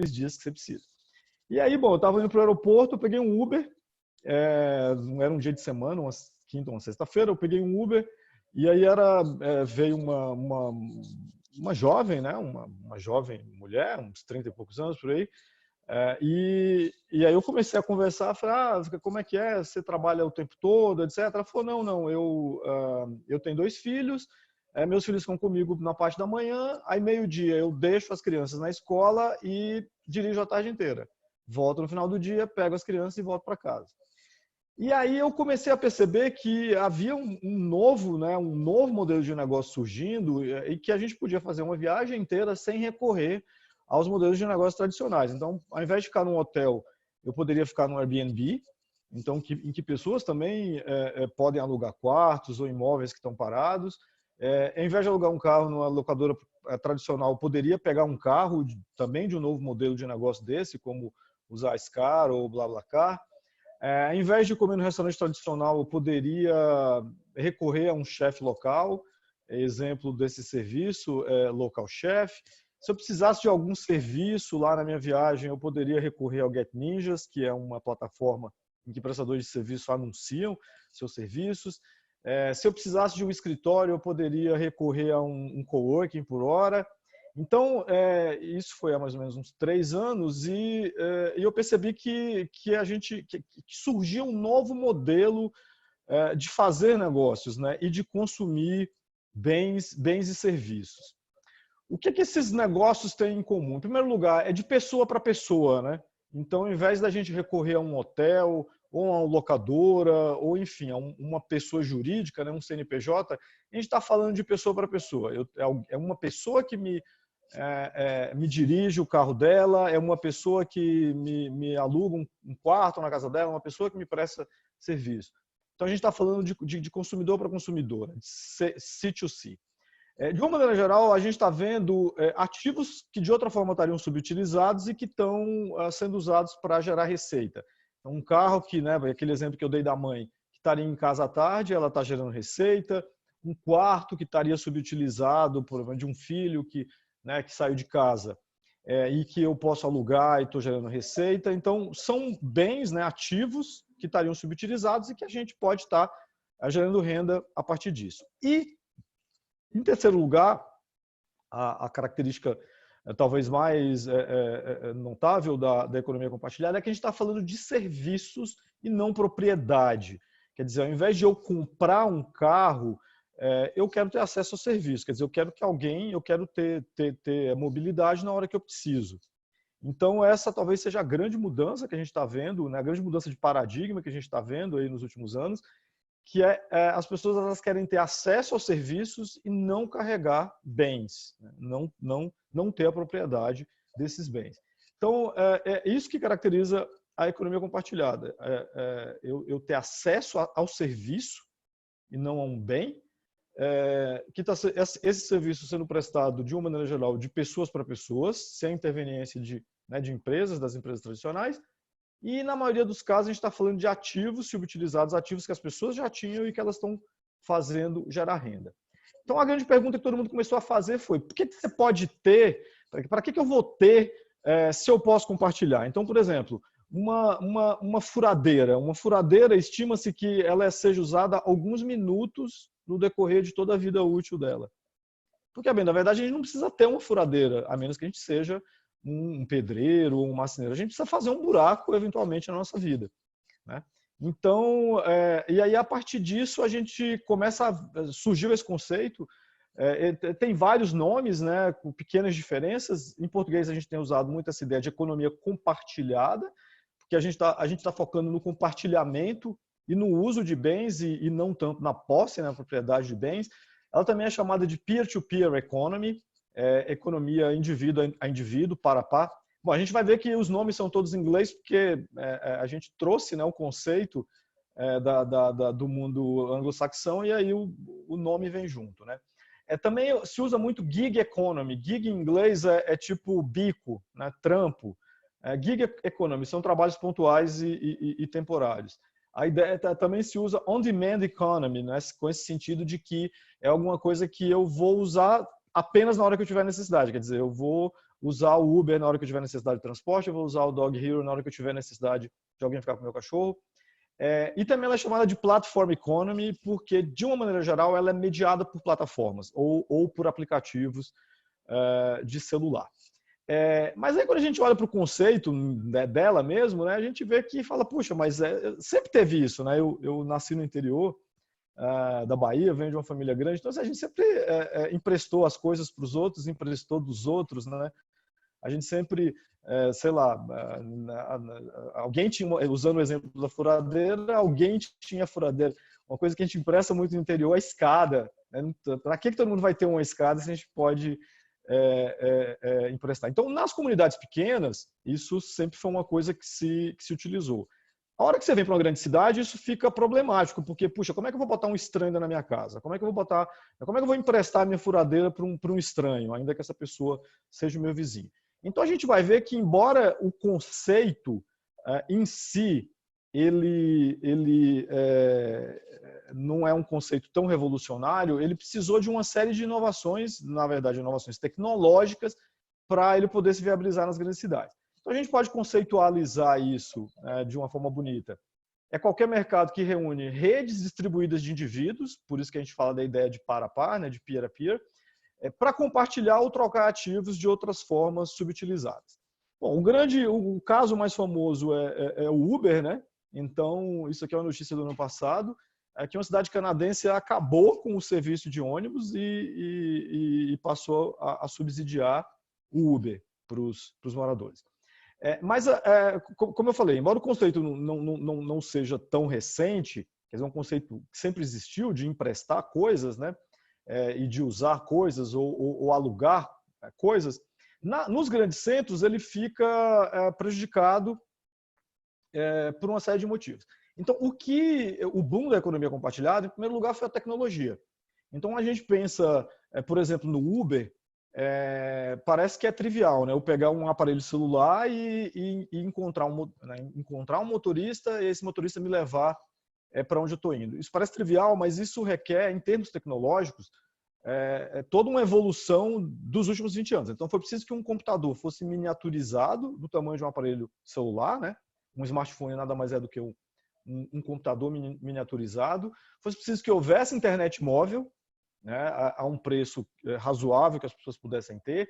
dias que você precisa. E aí, bom, eu estava indo para o aeroporto, eu peguei um Uber, não era um dia de semana, uma quinta ou uma sexta-feira, eu peguei um Uber, e aí veio uma jovem, né, uma jovem mulher, uns 30 e poucos anos por aí, e aí eu comecei a conversar, falei, como é que é? Você trabalha o tempo todo, etc. Ela falou, não, eu tenho 2 filhos, meus filhos ficam comigo na parte da manhã, aí meio-dia eu deixo as crianças na escola e dirijo a tarde inteira. Volto no final do dia, pego as crianças e volto para casa. E aí eu comecei a perceber que havia um novo modelo de negócio surgindo e que a gente podia fazer uma viagem inteira sem recorrer aos modelos de negócio tradicionais. Então, ao invés de ficar num hotel, eu poderia ficar num Airbnb, então em que pessoas também podem alugar quartos ou imóveis que estão parados. Ao invés de alugar um carro numa locadora tradicional, eu poderia pegar um carro também de um novo modelo de negócio desse, como usar Scar ou BlaBlaCar. Ao invés de comer no restaurante tradicional, eu poderia recorrer a um chefe local, exemplo desse serviço, Local Chef. Se eu precisasse de algum serviço lá na minha viagem, eu poderia recorrer ao Get Ninjas, que é uma plataforma em que prestadores de serviço anunciam seus serviços. Se eu precisasse de um escritório, eu poderia recorrer a um coworking por hora. Então, isso foi há mais ou menos uns 3 anos e eu percebi que surgia um novo modelo de fazer negócios, né, e de consumir bens e serviços. O que esses negócios têm em comum? Em primeiro lugar, é de pessoa para pessoa, né? Então, ao invés da gente recorrer a um hotel ou a uma locadora, ou enfim, a uma pessoa jurídica, né, um CNPJ, a gente está falando de pessoa para pessoa. É uma pessoa que me dirige o carro dela, é uma pessoa que me aluga um quarto na casa dela, uma pessoa que me presta serviço. Então, a gente está falando de consumidor para consumidor, de C2C. De uma maneira geral, a gente está vendo ativos que de outra forma estariam subutilizados e que estão sendo usados para gerar receita. Então, um carro que, né, aquele exemplo que eu dei da mãe, que estaria em casa à tarde, ela está gerando receita. Um quarto que estaria subutilizado, por exemplo, de um filho que saiu de casa e que eu posso alugar e estou gerando receita. Então, são bens, né, ativos que estariam subutilizados e que a gente pode estar gerando renda a partir disso. E, em terceiro lugar, a característica talvez mais notável da economia compartilhada é que a gente está falando de serviços e não propriedade. Quer dizer, ao invés de eu comprar um carro, eu quero ter acesso ao serviço. Quer dizer, eu quero ter mobilidade na hora que eu preciso. Então, essa talvez seja a grande mudança que a gente está vendo, né? A grande mudança de paradigma que a gente está vendo aí nos últimos anos, que as pessoas elas querem ter acesso aos serviços e não carregar bens, né? Não ter a propriedade desses bens. Então, é isso que caracteriza a economia compartilhada. Eu ter acesso ao serviço e não a um bem, que esse serviço sendo prestado de uma maneira geral de pessoas para pessoas, sem interveniência de empresas, das empresas tradicionais. E, na maioria dos casos, a gente está falando de ativos subutilizados, ativos que as pessoas já tinham e que elas estão fazendo gerar renda. Então, a grande pergunta que todo mundo começou a fazer foi: por que você pode ter, para que eu vou ter se eu posso compartilhar? Então, por exemplo, uma furadeira. Uma furadeira, estima-se que ela seja usada alguns minutos no decorrer de toda a vida útil dela. Porque, bem, na verdade, a gente não precisa ter uma furadeira, a menos que a gente seja um pedreiro ou um marceneiro. A gente precisa fazer um buraco, eventualmente, na nossa vida, né? Então, e aí, a partir disso, a gente surgiu esse conceito. Tem vários nomes, né, com pequenas diferenças. Em português, a gente tem usado muito essa ideia de economia compartilhada, porque a gente tá focando no compartilhamento e no uso de bens e não tanto na posse, na propriedade de bens. Ela também é chamada de peer-to-peer economy, economia indivíduo a indivíduo, par a par. Bom, a gente vai ver que os nomes são todos em inglês porque a gente trouxe, né, o conceito do mundo anglo-saxão e aí o nome vem junto, né? Também se usa muito gig economy. Gig em inglês é tipo bico, né, trampo. Gig economy são trabalhos pontuais e temporários. A ideia também se usa on-demand economy, né, com esse sentido de que é alguma coisa que eu vou usar apenas na hora que eu tiver necessidade. Quer dizer, eu vou usar o Uber na hora que eu tiver necessidade de transporte, eu vou usar o Dog Hero na hora que eu tiver necessidade de alguém ficar com o meu cachorro. E também ela é chamada de Platform Economy porque, de uma maneira geral, ela é mediada por plataformas ou por aplicativos de celular. Mas aí quando a gente olha para o conceito, né, dela mesmo, né, a gente vê que fala, puxa, mas sempre teve isso, né? Eu nasci no interior da Bahia, venho de uma família grande, então assim, a gente sempre emprestou as coisas para os outros, emprestou dos outros, né? A gente sempre, sei lá, alguém tinha, usando o exemplo da furadeira, alguém tinha furadeira. Uma coisa que a gente empresta muito no interior é a escada, né? Para que todo mundo vai ter uma escada se a gente pode emprestar? Então, nas comunidades pequenas, isso sempre foi uma coisa que se utilizou. A hora que você vem para uma grande cidade, isso fica problemático, porque, puxa, como é que eu vou botar um estranho na minha casa? Como é que eu vou emprestar a minha furadeira para um estranho, ainda que essa pessoa seja o meu vizinho? Então a gente vai ver que, embora o conceito em si ele não é um conceito tão revolucionário, ele precisou de uma série de inovações, na verdade, inovações tecnológicas, para ele poder se viabilizar nas grandes cidades. Então a gente pode conceitualizar isso de uma forma bonita. É qualquer mercado que reúne redes distribuídas de indivíduos, por isso que a gente fala da ideia de par a par, né, de peer a peer, para compartilhar ou trocar ativos de outras formas subutilizadas. Bom, o caso mais famoso é o Uber, né? Então, isso aqui é uma notícia do ano passado, que uma cidade canadense acabou com o serviço de ônibus e passou a subsidiar o Uber para os moradores. Mas, como eu falei, embora o conceito não seja tão recente, quer dizer, um conceito que sempre existiu de emprestar coisas, né? E de usar coisas ou alugar coisas, nos grandes centros ele fica prejudicado por uma série de motivos. Então, o boom da economia compartilhada, em primeiro lugar, foi a tecnologia. Então, a gente pensa, por exemplo, no Uber, parece que é trivial, né? Eu pegar um aparelho celular e encontrar um motorista e esse motorista me levar para onde eu estou indo. Isso parece trivial, mas isso requer, em termos tecnológicos, toda uma evolução dos últimos 20 anos. Então, foi preciso que um computador fosse miniaturizado do tamanho de um aparelho celular, né? Um smartphone nada mais é do que um computador miniaturizado. Foi preciso que houvesse internet móvel, né, a um preço razoável que as pessoas pudessem ter.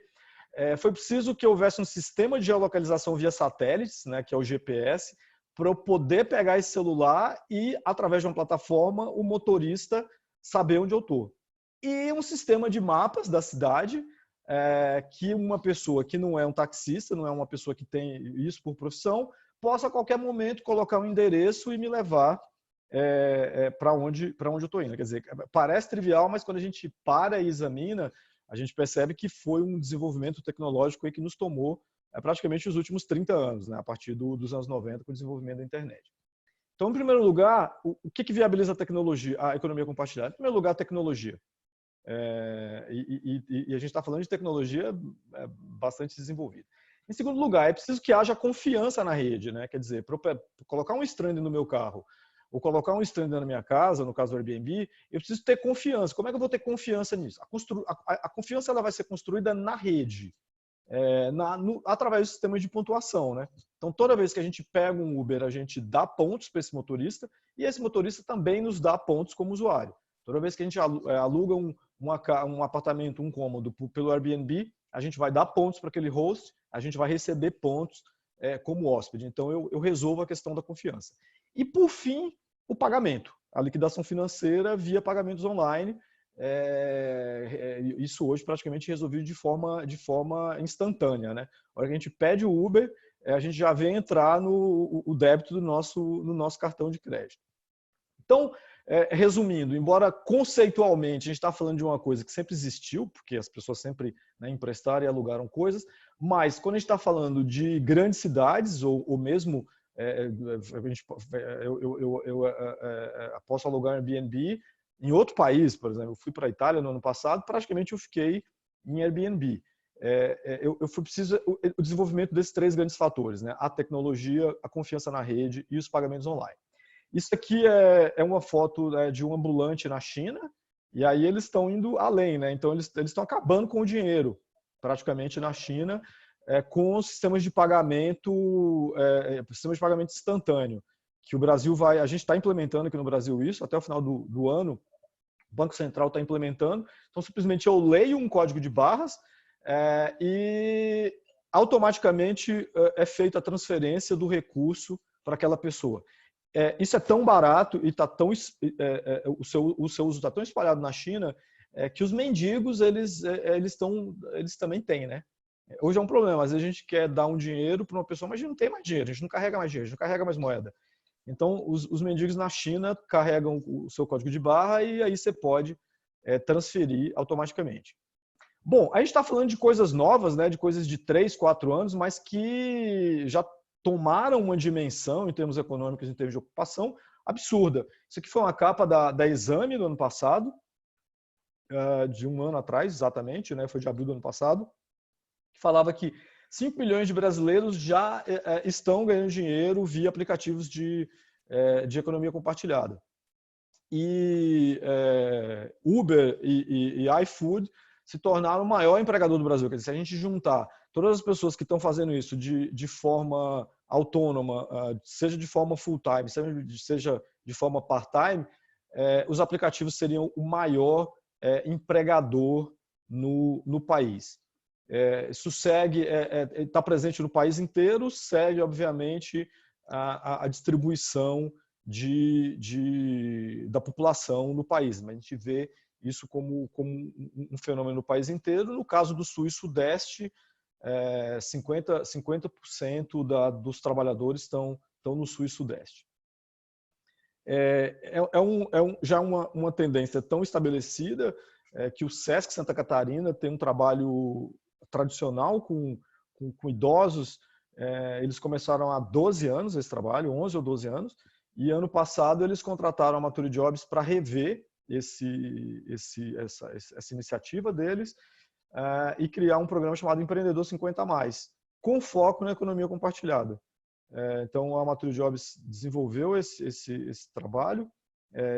Foi preciso que houvesse um sistema de geolocalização via satélites, né, que é o GPS, para eu poder pegar esse celular e, através de uma plataforma, o motorista saber onde eu estou. E um sistema de mapas da cidade, que uma pessoa que não é um taxista, não é uma pessoa que tem isso por profissão, possa a qualquer momento colocar um endereço e me levar para onde eu estou indo. Quer dizer, parece trivial, mas quando a gente para e examina, a gente percebe que foi um desenvolvimento tecnológico aí que nos tomou praticamente os últimos 30 anos, né, a partir dos anos 90, com o desenvolvimento da internet. Então, em primeiro lugar, o que viabiliza a tecnologia, a economia compartilhada? Em primeiro lugar, a tecnologia. E a gente está falando de tecnologia bastante desenvolvida. Em segundo lugar, é preciso que haja confiança na rede, né? Quer dizer, para colocar um estranho no meu carro ou colocar um estranho na minha casa, no caso do Airbnb, eu preciso ter confiança. Como é que eu vou ter confiança nisso? A confiança ela vai ser construída na rede, através do sistema de pontuação, né? Então, toda vez que a gente pega um Uber, a gente dá pontos para esse motorista e esse motorista também nos dá pontos como usuário. Toda vez que a gente aluga um apartamento, um cômodo pelo Airbnb, a gente vai dar pontos para aquele host, a gente vai receber pontos como hóspede. Então, eu resolvo a questão da confiança. E, por fim, o pagamento. A liquidação financeira via pagamentos online. Isso hoje praticamente resolvido de forma instantânea, né? A hora que a gente pede o Uber, a gente já vê entrar o débito no nosso cartão de crédito. Então, resumindo, embora conceitualmente a gente está falando de uma coisa que sempre existiu, porque as pessoas sempre, né, emprestaram e alugaram coisas, mas quando a gente está falando de grandes cidades ou mesmo eu posso alugar um Airbnb em outro país, por exemplo, eu fui para a Itália no ano passado, praticamente eu fiquei em Airbnb. Foi preciso o desenvolvimento desses três grandes fatores, né? A tecnologia, a confiança na rede e os pagamentos online. Isso aqui é uma foto de um ambulante na China, e aí eles estão indo além, né? Então eles estão acabando com o dinheiro, praticamente na China, com sistemas de pagamento instantâneo, que o Brasil vai, a gente está implementando aqui no Brasil isso, até o final do ano, o Banco Central está implementando. Então, simplesmente eu leio um código de barras e automaticamente é feita a transferência do recurso para aquela pessoa. Isso é tão barato e tá tão, o seu uso está tão espalhado na China que os mendigos eles também têm, né? Hoje é um problema. Às vezes a gente quer dar um dinheiro para uma pessoa, mas a gente não tem mais dinheiro, a gente não carrega mais dinheiro, a gente não carrega mais moeda. Então, os mendigos na China carregam o seu código de barra e aí você pode transferir automaticamente. Bom, a gente está falando de coisas novas, né, de coisas de 3, 4 anos, mas que já tomaram uma dimensão em termos econômicos, em termos de ocupação, absurda. Isso aqui foi uma capa da Exame do ano passado, de um ano atrás, exatamente, né, foi de abril do ano passado, que falava que 5 milhões de brasileiros já estão ganhando dinheiro via aplicativos de economia compartilhada. E Uber e iFood se tornaram o maior empregador do Brasil. Quer dizer, se a gente juntar todas as pessoas que estão fazendo isso de forma autônoma, seja de forma full-time, seja de forma part-time, os aplicativos seriam o maior empregador no país. Isso segue, está presente no país inteiro, segue, obviamente, a distribuição da população no país. Mas a gente vê isso como um fenômeno no país inteiro. No caso do Sul e Sudeste, 50% dos trabalhadores estão no Sul e Sudeste. Já uma tendência tão estabelecida que o SESC Santa Catarina tem um trabalho tradicional com idosos. Eles começaram há 12 anos esse trabalho, 11 ou 12 anos, e ano passado eles contrataram a Mature Jobs para rever essa iniciativa deles e criar um programa chamado Empreendedor 50+, com foco na economia compartilhada. Então a Mature Jobs desenvolveu esse trabalho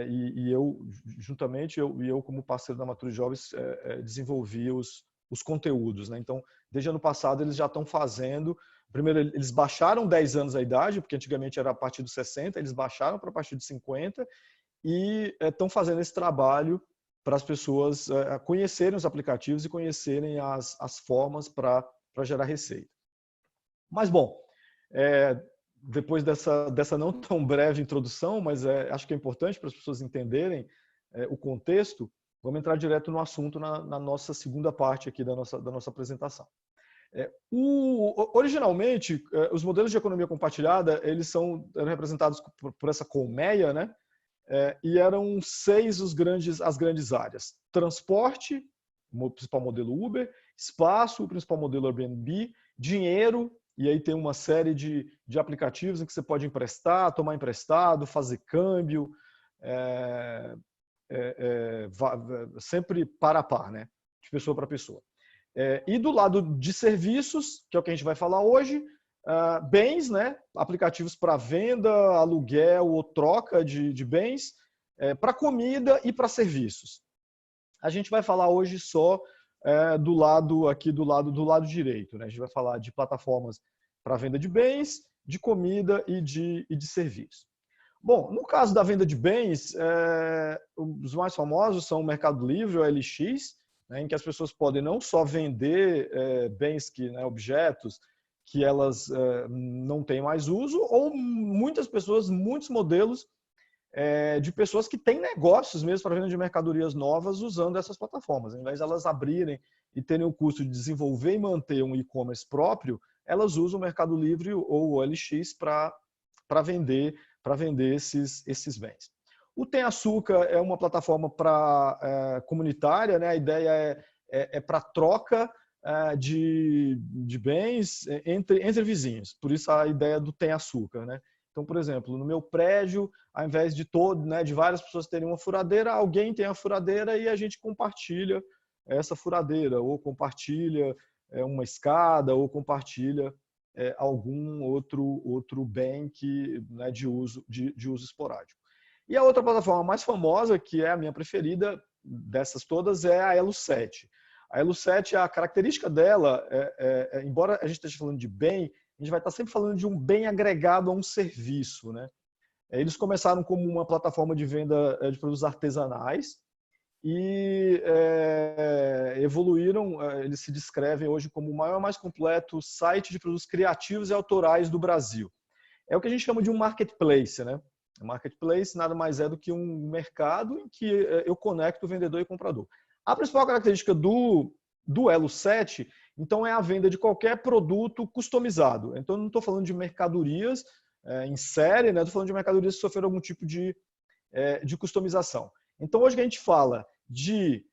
e eu, juntamente, eu como parceiro da Mature Jobs, desenvolvi os conteúdos, né? Então, desde ano passado eles já estão fazendo. Primeiro, eles baixaram 10 anos a idade, porque antigamente era a partir dos 60, eles baixaram para a partir de 50 e estão fazendo esse trabalho para as pessoas conhecerem os aplicativos e conhecerem as formas para gerar receita. Mas, bom, depois dessa não tão breve introdução, mas acho que é importante para as pessoas entenderem o contexto, vamos entrar direto no assunto na nossa segunda parte aqui da nossa apresentação. Originalmente, os modelos de economia compartilhada eles eram representados por essa colmeia, né? E eram 6 as grandes áreas: transporte, o principal modelo Uber; espaço, o principal modelo Airbnb; dinheiro, e aí tem uma série de aplicativos em que você pode emprestar, tomar emprestado, fazer câmbio, sempre par a par, né? De pessoa para pessoa. E do lado de serviços, que é o que a gente vai falar hoje, bens, né? Aplicativos para venda, aluguel ou troca de bens, para comida e para serviços. A gente vai falar hoje só do lado direito, né? A gente vai falar de plataformas para venda de bens, de comida e de serviços. Bom, no caso da venda de bens, os mais famosos são o Mercado Livre, o OLX, né, em que as pessoas podem não só vender bens, objetos que elas não têm mais uso, ou muitas pessoas, muitos modelos de pessoas que têm negócios mesmo para venda de mercadorias novas usando essas plataformas. Ao invés de elas abrirem e terem o custo de desenvolver e manter um e-commerce próprio, elas usam o Mercado Livre ou o OLX para vender esses bens. O Tem Açúcar é uma plataforma comunitária, né? A ideia é para troca de bens entre vizinhos. Por isso a ideia do Tem Açúcar, né? Então, por exemplo, no meu prédio, ao invés de várias pessoas terem uma furadeira, alguém tem a furadeira e a gente compartilha essa furadeira, ou compartilha uma escada, ou compartilha algum outro bem de uso esporádico. E a outra plataforma mais famosa, que é a minha preferida dessas todas, é a Elo7. A Elo7, a característica dela, embora a gente esteja falando de bem, a gente vai estar sempre falando de um bem agregado a um serviço, né? Eles começaram como uma plataforma de venda de produtos artesanais e evoluíram, eles se descrevem hoje como o maior e mais completo site de produtos criativos e autorais do Brasil. É o que a gente chama de um marketplace, né? Marketplace nada mais é do que um mercado em que eu conecto o vendedor e o comprador. A principal característica do Elo7, então, é a venda de qualquer produto customizado. Então, eu não estou falando de mercadorias em série, né? Estou falando de mercadorias que sofreram algum tipo de customização. Então, hoje que a gente fala de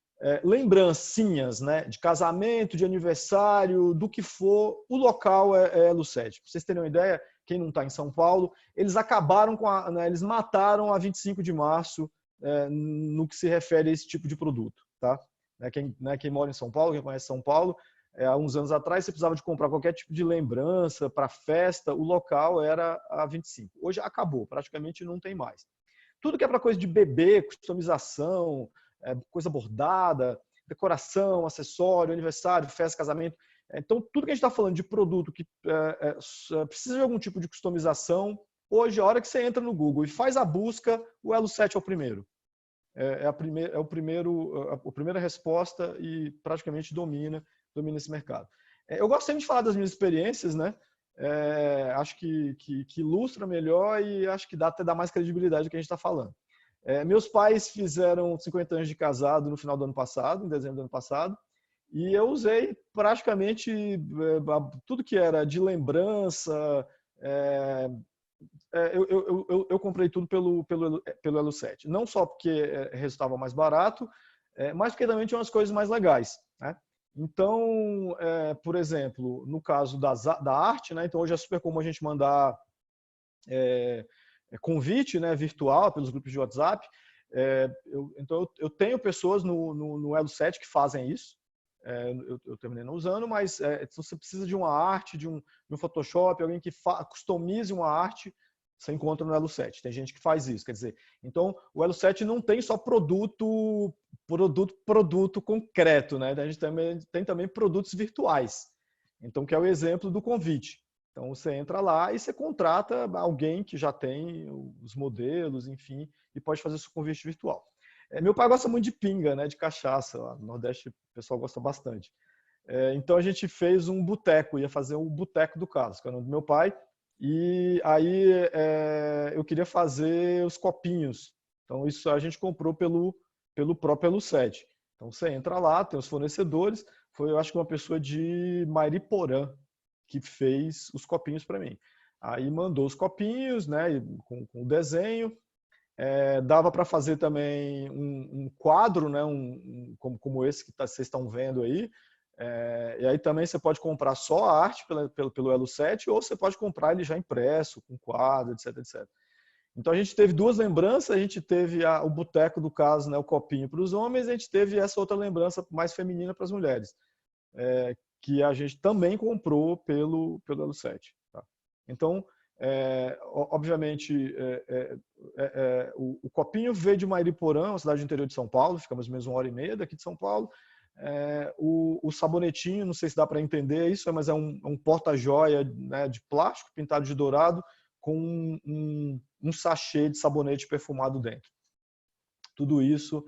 lembrancinhas, né? De casamento, de aniversário, do que for, o local é Elo7. Para vocês terem uma ideia, quem não está em São Paulo, eles acabaram com eles mataram a 25 de março no que se refere a esse tipo de produto, tá? Quem mora em São Paulo, quem conhece São Paulo, há uns anos atrás você precisava de comprar qualquer tipo de lembrança para festa, o local era a 25. Hoje acabou, praticamente não tem mais. Tudo que é para coisa de bebê, customização, coisa bordada, decoração, acessório, aniversário, festa, casamento. Então, tudo que a gente está falando de produto que precisa de algum tipo de customização, hoje, a hora que você entra no Google e faz a busca, o Elo7 é o primeiro. A primeira resposta e praticamente domina esse mercado. Eu gosto sempre de falar das minhas experiências, né? Acho que ilustra melhor e acho que até dá mais credibilidade do que a gente está falando. Meus pais fizeram 50 anos de casado no final do ano passado, em dezembro do ano passado, e eu usei praticamente tudo que era de lembrança. Eu comprei tudo pelo Elo7. Não só porque resultava mais barato, mas porque também tinha umas coisas mais legais, né? Então, por exemplo, no caso da arte, né? Então hoje é super comum a gente mandar convite, né, virtual pelos grupos de WhatsApp. Então eu tenho pessoas no Elo7 que fazem isso. Eu terminei não usando, mas se você precisa de uma arte, de um Photoshop, alguém que customize uma arte, você encontra no Elo7. Tem gente que faz isso, quer dizer, então o Elo7 não tem só produto concreto, né? A gente tem também produtos virtuais. Então, que é o exemplo do convite. Então, você entra lá e você contrata alguém que já tem os modelos, enfim, e pode fazer seu convite virtual. Meu pai gosta muito de pinga, né? De cachaça. Lá no Nordeste o pessoal gosta bastante. Então, a gente fez um boteco, ia fazer o Boteco do Carlos, que é o nome do meu pai. E aí eu queria fazer os copinhos. Então, isso a gente comprou pelo próprio Elo7. Então, você entra lá, tem os fornecedores. Foi, eu acho que uma pessoa de Mariporã que fez os copinhos para mim. Aí mandou os copinhos, né, com o desenho. Dava para fazer também um quadro, né, como esse que vocês estão vendo aí. E aí também você pode comprar só a arte pelo Elo7 ou você pode comprar ele já impresso, com quadro, etc, etc. Então a gente teve duas lembranças, a gente teve o boteco do caso, né, o copinho para os homens, e a gente teve essa outra lembrança mais feminina para as mulheres, que a gente também comprou pelo Elo7. Tá? Então, obviamente, o copinho veio de Mariporã, uma cidade do interior de São Paulo, fica mais ou menos 1h30 daqui de São Paulo. O sabonetinho, não sei se dá para entender isso, mas é um porta-joia, né, de plástico pintado de dourado com um sachê de sabonete perfumado dentro. Tudo isso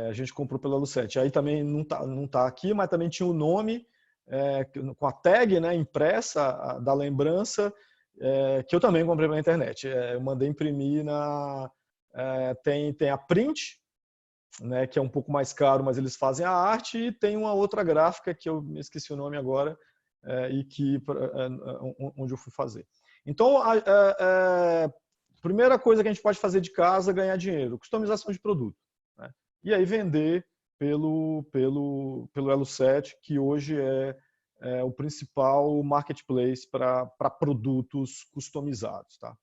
a gente comprou pela Elo7. Aí também não tá aqui, mas também tinha o nome com a tag, né, impressa da lembrança, que eu também comprei pela internet. Eu mandei imprimir tem a print, né, que é um pouco mais caro, mas eles fazem a arte, e tem uma outra gráfica que eu me esqueci o nome agora, onde eu fui fazer. Então, primeira coisa que a gente pode fazer de casa é ganhar dinheiro, customização de produto, né? E aí vender pelo Elo7, que hoje é o principal marketplace para produtos customizados. Tá?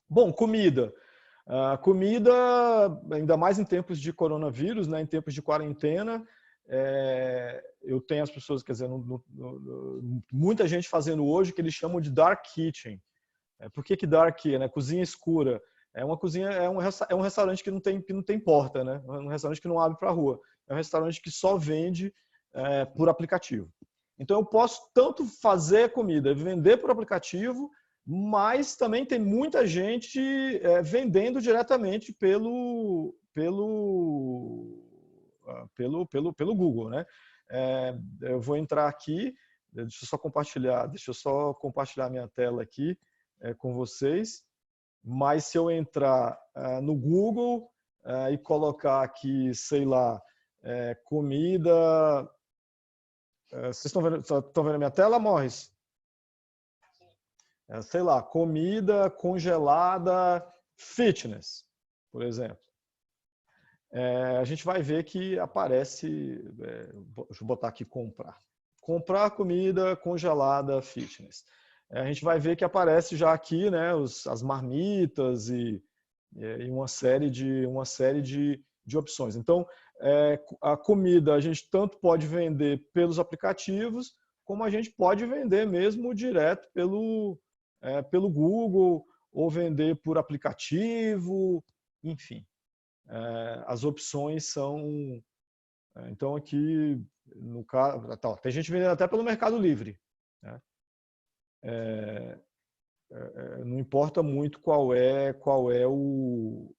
Bom, comida. Comida, ainda mais em tempos de coronavírus, né, em tempos de quarentena, eu tenho as pessoas, quer dizer, muita gente fazendo hoje o que eles chamam de dark kitchen. Por que dark? Né? Cozinha escura. É uma cozinha, é um restaurante que não tem porta, né? Um restaurante que não abre para a rua. é um restaurante que só vende por aplicativo. Então, eu posso tanto fazer comida, vender por aplicativo, mas também tem muita gente vendendo diretamente pelo Google, né? Eu vou entrar aqui, deixa eu só compartilhar minha tela aqui com vocês. Mas se eu entrar no Google e colocar aqui, sei lá, comida. Vocês estão vendo a minha tela, Morris? Sei lá, comida congelada fitness, por exemplo. A gente vai ver que aparece, deixa eu botar aqui comprar. Comprar comida congelada fitness. A gente vai ver que aparece já aqui, né, as marmitas e uma série de opções. Então, a comida a gente tanto pode vender pelos aplicativos, como a gente pode vender mesmo direto pelo Google, ou vender por aplicativo, enfim. As opções são... Então, aqui, no caso... Tem gente vendendo até pelo Mercado Livre, né? Não importa muito qual é o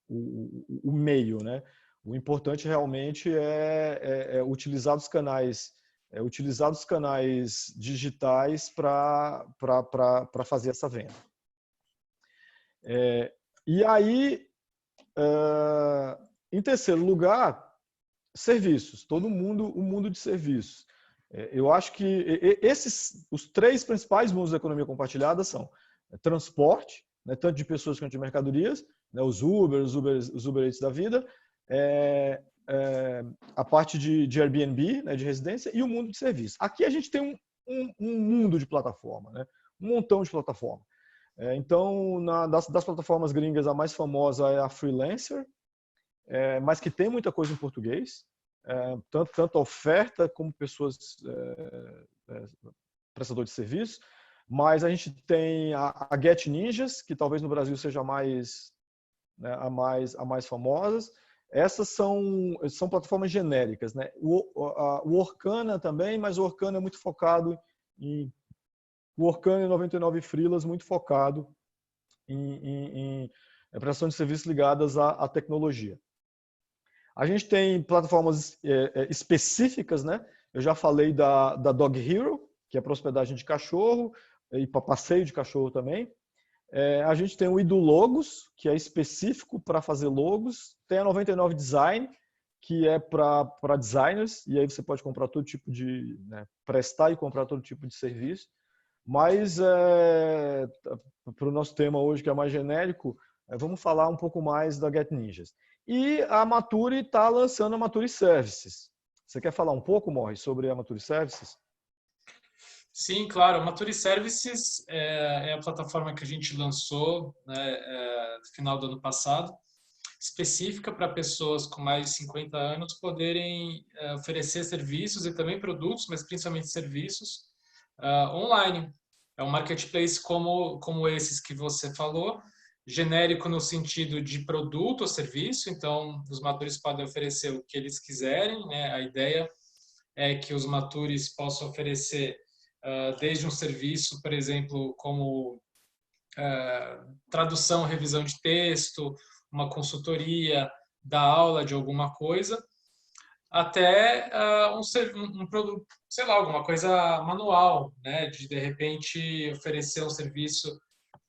meio, né? O importante realmente é utilizar os canais digitais para fazer essa venda. E aí, em terceiro lugar, serviços. O mundo de serviços. Eu acho que os três principais mundos da economia compartilhada são transporte, né, tanto de pessoas quanto de mercadorias, né, os Uber Eats da vida, a parte de Airbnb, né, de residência, e o mundo de serviços. Aqui a gente tem um mundo de plataforma, né, um montão de plataforma. Então, das plataformas gringas, a mais famosa é a Freelancer, mas que tem muita coisa em português, tanto oferta como pessoas prestador de serviço. Mas a gente tem a Get Ninjas, que talvez no Brasil seja a mais famosas. Essas são plataformas genéricas, né? O Orkana também, mas o Orkana é muito focado o Orkana e 99 Freelas, muito focado em prestação de serviços ligadas à tecnologia. A gente tem plataformas específicas, né? Eu já falei da Dog Hero, que é para hospedagem de cachorro e para passeio de cachorro também. A gente tem o Idulogos, que é específico para fazer logos. Tem a 99 Design, que é para designers, e aí você pode comprar todo tipo de... né, prestar e comprar todo tipo de serviço. Mas, para o nosso tema hoje, que é mais genérico, vamos falar um pouco mais da Get Ninjas. E a Maturi está lançando a Maturi Services. Você quer falar um pouco, Morris, sobre a Maturi Services? Sim, claro. A Maturi Services é a plataforma que a gente lançou, né, no final do ano passado, específica para pessoas com mais de 50 anos poderem oferecer serviços e também produtos, mas principalmente serviços online. É um marketplace como esses que você falou, genérico no sentido de produto ou serviço, então os Maturis podem oferecer o que eles quiserem, né? A ideia é que os Maturis possam oferecer desde um serviço, por exemplo, como tradução, revisão de texto, uma consultoria, dar aula de alguma coisa, até um produto, sei lá, alguma coisa manual, né? De repente oferecer um serviço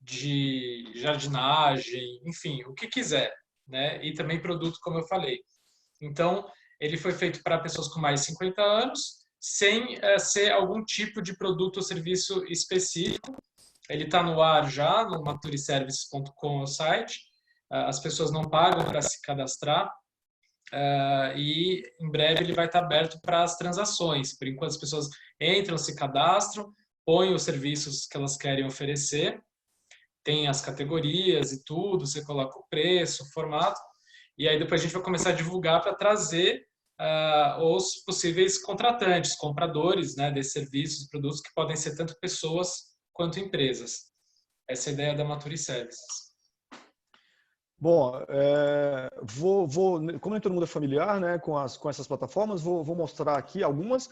de jardinagem, enfim, o que quiser, né? E também produto, como eu falei. Então, ele foi feito para pessoas com mais de 50 anos, sem ser algum tipo de produto ou serviço específico. Ele está no ar já, no maturiservices.com, o site. As pessoas não pagam para se cadastrar. E em breve ele vai estar aberto para as transações. Por enquanto, as pessoas entram, se cadastram, põem os serviços que elas querem oferecer, tem as categorias e tudo, você coloca o preço, o formato, e aí depois a gente vai começar a divulgar para trazer os possíveis contratantes, compradores, né, desses serviços e produtos, que podem ser tanto pessoas quanto empresas. Essa é a ideia da Maturi Services. Bom, como nem todo mundo é familiar, né, com essas plataformas, vou mostrar aqui algumas.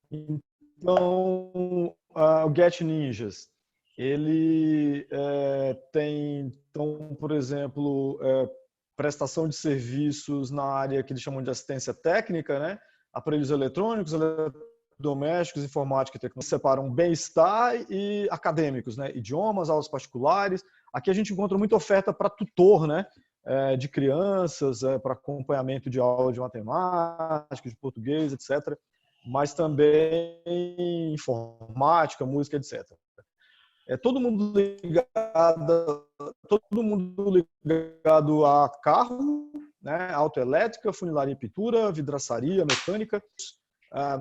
Então, o Get Ninjas, ele tem, então, por exemplo, prestação de serviços na área que eles chamam de assistência técnica, né? Aparelhos eletrônicos, eletrodomésticos, informática e tecnologia. Separam bem-estar e acadêmicos, né? Idiomas, aulas particulares. Aqui a gente encontra muita oferta para tutor, né? De crianças, para acompanhamento de aula de matemática, de português, etc. Mas também informática, música, etc. Todo mundo ligado a carro, né, autoelétrica, funilaria e pintura, vidraçaria, mecânica,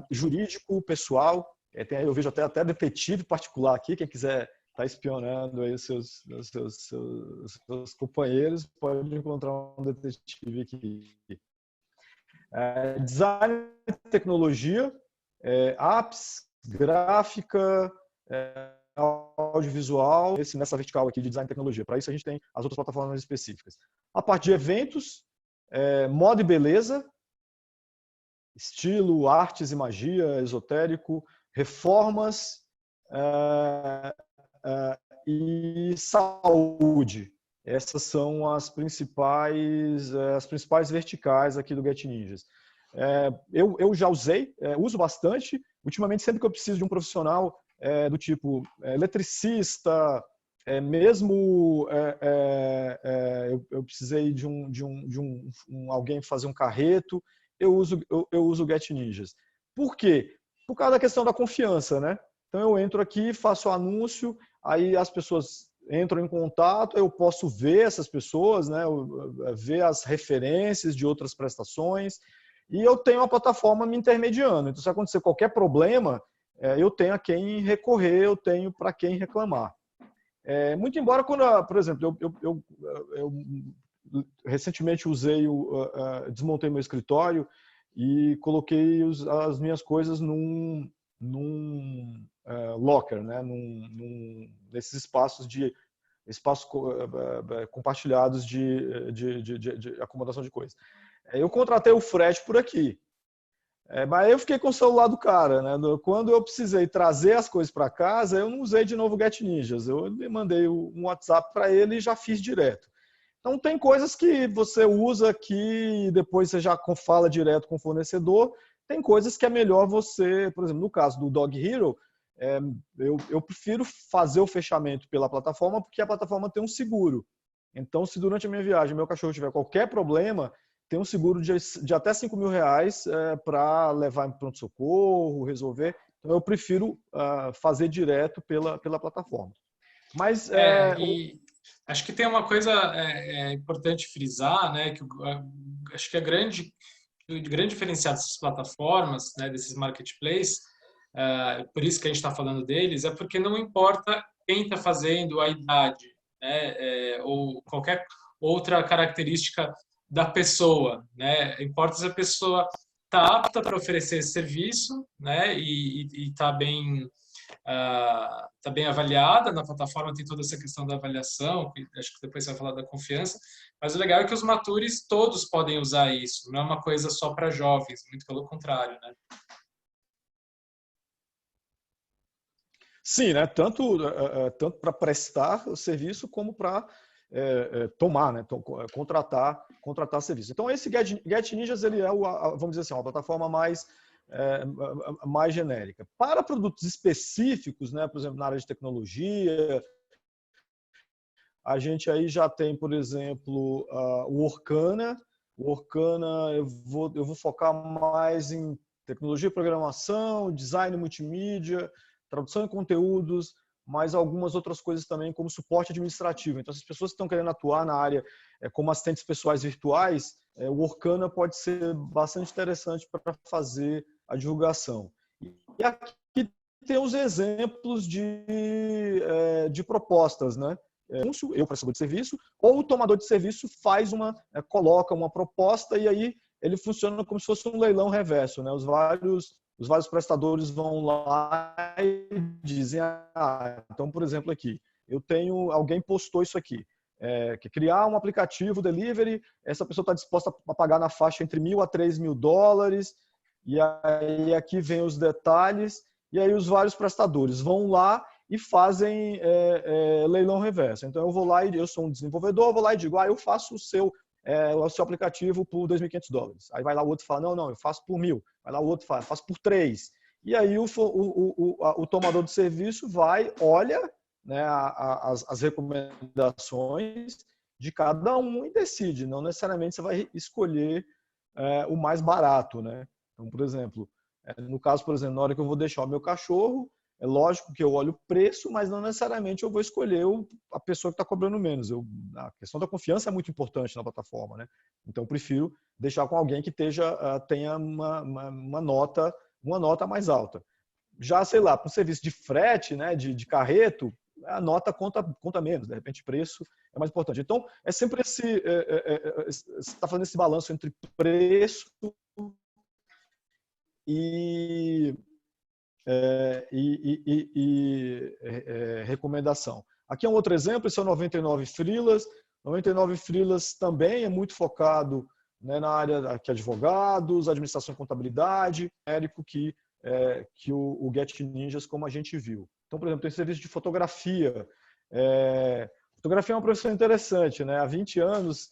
jurídico, pessoal. Eu vejo até detetive particular aqui, quem quiser estar espionando aí os seus companheiros, pode encontrar um detetive aqui. Design e tecnologia, apps, gráfica, audiovisual, nessa vertical aqui de design e tecnologia. Para isso a gente tem as outras plataformas específicas. A parte de eventos, moda e beleza, estilo, artes e magia, esotérico, reformas e saúde. Essas são as principais verticais aqui do Get Ninjas. Eu já usei, uso bastante. Ultimamente, sempre que eu preciso de um profissional do tipo eletricista, mesmo eu precisei de alguém fazer um carreto, eu uso o Get Ninjas. Por quê? Por causa da questão da confiança, né? Então eu entro aqui, faço o anúncio, aí as pessoas entram em contato, eu posso ver essas pessoas, né? Ver as referências de outras prestações, e eu tenho uma plataforma me intermediando. Então, se acontecer qualquer problema, eu tenho a quem recorrer, eu tenho para quem reclamar. Muito embora, por exemplo, eu recentemente desmontei meu escritório e coloquei as minhas coisas num locker, né? Nesses espaços compartilhados de acomodação de coisas. Eu contratei o frete por aqui. Mas eu fiquei com o celular do cara, né? Quando eu precisei trazer as coisas para casa, eu não usei de novo o Get Ninjas. Eu mandei um WhatsApp para ele e já fiz direto. Então, tem coisas que você usa que depois você já fala direto com o fornecedor. Tem coisas que é melhor você, por exemplo, no caso do Dog Hero, eu prefiro fazer o fechamento pela plataforma porque a plataforma tem um seguro. Então, se durante a minha viagem meu cachorro tiver qualquer problema, tem um seguro de até R$ 5.000 para levar em pronto-socorro, resolver. Então, eu prefiro fazer direto pela plataforma. Mas e acho que tem uma coisa importante frisar, né? Que acho que o grande diferencial dessas plataformas, né? Desses marketplaces, por isso que a gente está falando deles, é porque não importa quem está fazendo, a idade, né? Ou qualquer outra característica da pessoa, né? Importa se a pessoa está apta para oferecer esse serviço, né? E está bem avaliada na plataforma, tem toda essa questão da avaliação, acho que depois você vai falar da confiança, mas o legal é que os matures todos podem usar isso, não é uma coisa só para jovens, muito pelo contrário, né? Sim, né? Tanto para prestar o serviço como para tomar, né? Contratar serviço. Então, esse Get Ninjas, ele é, vamos dizer assim, uma plataforma mais genérica. Para produtos específicos, né? Por exemplo, na área de tecnologia, a gente aí já tem, por exemplo, o Orkana. O Orkana, eu vou focar mais em tecnologia, programação, design multimídia, tradução de conteúdos, mas algumas outras coisas também, como suporte administrativo. Então, se as pessoas estão querendo atuar na área como assistentes pessoais virtuais, o Orkana pode ser bastante interessante para fazer a divulgação. E aqui tem os exemplos de propostas, né? Eu, prestador de serviço, ou o tomador de serviço coloca uma proposta e aí ele funciona como se fosse um leilão reverso, né? Os vários prestadores vão lá e dizem, então, por exemplo, aqui, alguém postou isso aqui. que criar um aplicativo delivery, essa pessoa está disposta a pagar na faixa entre $1.000 a $3.000, e aí aqui vem os detalhes, e aí os vários prestadores vão lá e fazem leilão reverso. Então eu vou lá e eu sou um desenvolvedor, vou lá e digo, eu faço o seu aplicativo por $2.500. Aí vai lá o outro e fala, não, eu faço por 1.000. Vai lá o outro e fala, faço por 3. E aí o tomador de serviço vai, olha, né, as recomendações de cada um e decide. Não necessariamente você vai escolher o mais barato, né? Então, por exemplo, no caso, por exemplo, na hora que eu vou deixar o meu cachorro, é lógico que eu olho o preço, mas não necessariamente eu vou escolher a pessoa que está cobrando menos. A questão da confiança é muito importante na plataforma, né? Então, eu prefiro deixar com alguém que tenha uma nota mais alta. Já, sei lá, para um serviço de frete, né, de carreto, a nota conta menos, de repente preço é mais importante. Então, é sempre você está fazendo esse balanço entre preço e recomendação. Aqui é um outro exemplo, esse é o 99 Freelas. 99 Freelas também é muito focado, né, na área de advogados, administração e contabilidade, genérico que o Get Ninjas, como a gente viu. Então, por exemplo, tem serviço de fotografia. Fotografia é uma profissão interessante, né? Há 20 anos,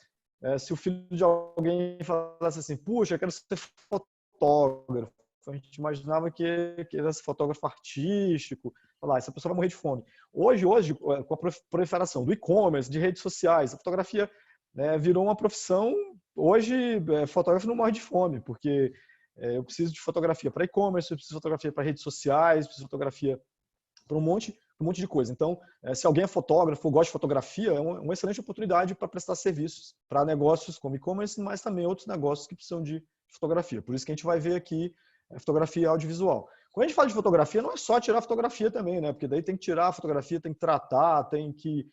se o filho de alguém falasse assim, puxa, eu quero ser fotógrafo, a gente imaginava que era esse fotógrafo artístico, essa pessoa vai morrer de fome. Hoje, com a proliferação do e-commerce, de redes sociais, a fotografia, né, virou uma profissão. Hoje, fotógrafo não morre de fome, porque eu preciso de fotografia para e-commerce, eu preciso de fotografia para redes sociais, preciso de fotografia para um monte de coisa. Então, se alguém é fotógrafo ou gosta de fotografia, é uma excelente oportunidade para prestar serviços para negócios como e-commerce, mas também outros negócios que precisam de fotografia. Por isso que a gente vai ver aqui fotografia audiovisual. Quando a gente fala de fotografia, não é só tirar fotografia também, né? Porque daí tem que tirar a fotografia, tem que tratar, tem que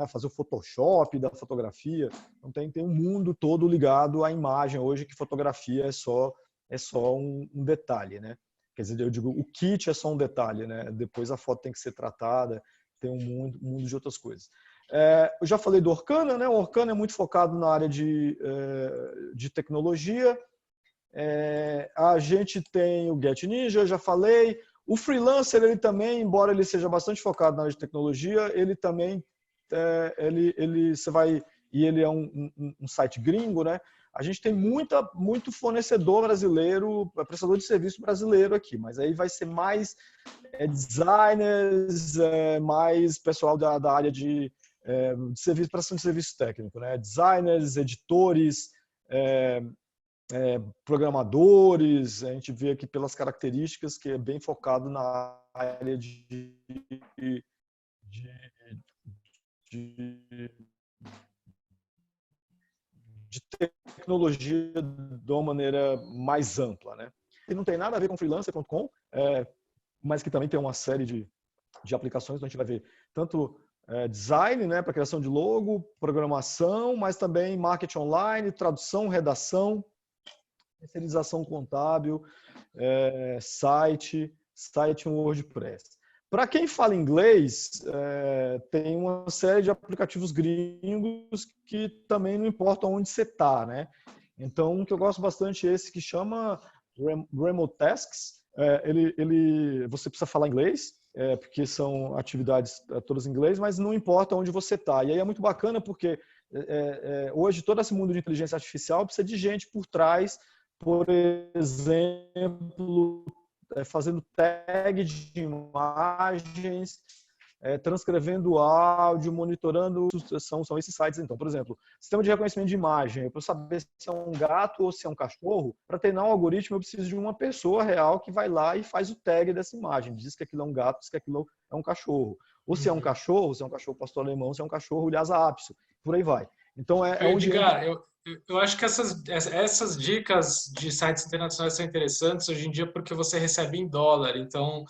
fazer o Photoshop da fotografia. Então tem um mundo todo ligado à imagem hoje, que fotografia é só um detalhe, né? Quer dizer, eu digo, o kit é só um detalhe, né? Depois a foto tem que ser tratada, tem um mundo de outras coisas. Eu já falei do Orkana, né? O Orkana é muito focado na área de tecnologia. A gente tem o Get Ninja, eu já falei. O freelancer, ele também, embora ele seja bastante focado na área de tecnologia, ele também, você vai, e ele é um site gringo, né? A gente tem muito fornecedor brasileiro, prestador de serviço brasileiro aqui, mas aí vai ser mais designers, mais pessoal da área de serviço, prestação de serviço técnico, né? Designers, editores, programadores. A gente vê aqui pelas características que é bem focado na área de tecnologia de uma maneira mais ampla, né? E não tem nada a ver com freelancer.com, mas que também tem uma série de aplicações. Então a gente vai ver tanto design, né, para criação de logo, programação, mas também marketing online, tradução, redação, especialização contábil, site um WordPress. Para quem fala inglês, tem uma série de aplicativos gringos que também não importa onde você está, né? Então, um que eu gosto bastante é esse que chama Remote Tasks. Você precisa falar inglês, porque são atividades todas em inglês, mas não importa onde você está. E aí é muito bacana porque hoje todo esse mundo de inteligência artificial precisa de gente por trás, por exemplo, fazendo tag de imagens, transcrevendo áudio, monitorando. São esses sites, então. Por exemplo, sistema de reconhecimento de imagem. Para saber se é um gato ou se é um cachorro, para treinar um algoritmo eu preciso de uma pessoa real que vai lá e faz o tag dessa imagem. Diz que aquilo é um gato, diz que aquilo é um cachorro. Ou se é um cachorro pastor alemão, se é um cachorro Lhasa Apso. Por aí vai. Então, Edgar, eu acho que essas dicas de sites internacionais são interessantes hoje em dia porque você recebe em dólar. Então,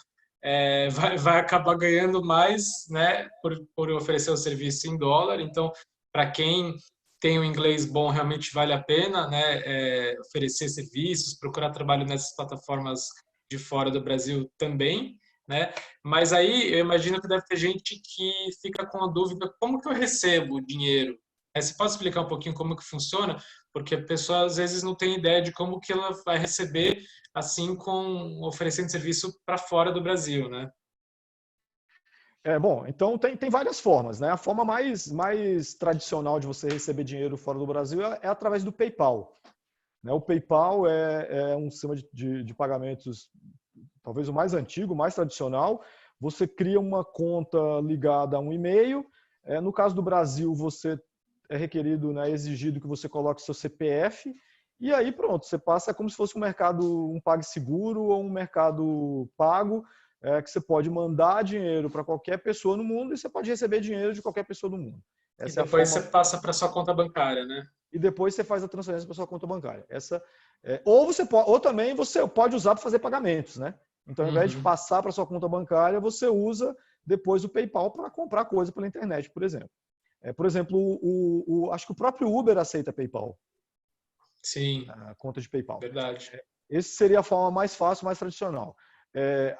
vai acabar ganhando mais, né, por oferecer o serviço em dólar. Então, para quem tem um inglês bom, realmente vale a pena, né, oferecer serviços, procurar trabalho nessas plataformas de fora do Brasil também. né? Mas aí eu imagino que deve ter gente que fica com a dúvida, como que eu recebo o dinheiro? Você pode explicar um pouquinho como que funciona? Porque a pessoa às vezes não tem ideia de como que ela vai receber, assim, com oferecendo serviço para fora do Brasil, né? Bom, então tem várias formas, né? A forma mais tradicional de você receber dinheiro fora do Brasil é através do PayPal, né? O PayPal é um sistema de pagamentos, talvez o mais antigo, mais tradicional. Você cria uma conta ligada a um e-mail. No caso do Brasil, você é requerido, né, exigido que você coloque seu CPF, e aí pronto, você passa como se fosse um mercado, um PagSeguro ou um mercado pago, que você pode mandar dinheiro para qualquer pessoa no mundo e você pode receber dinheiro de qualquer pessoa do mundo. E Essa é a depois você forma. passa para sua conta bancária, né? E depois você faz a transferência para sua conta bancária. Ou você pode, ou também você pode usar para fazer pagamentos, né? Então, ao invés de Uhum. passar para sua conta bancária, você usa depois o PayPal para comprar coisa pela internet, por exemplo. Por exemplo, acho que o próprio Uber aceita PayPal, Sim, a conta de PayPal. verdade. Essa seria a forma mais fácil, mais tradicional.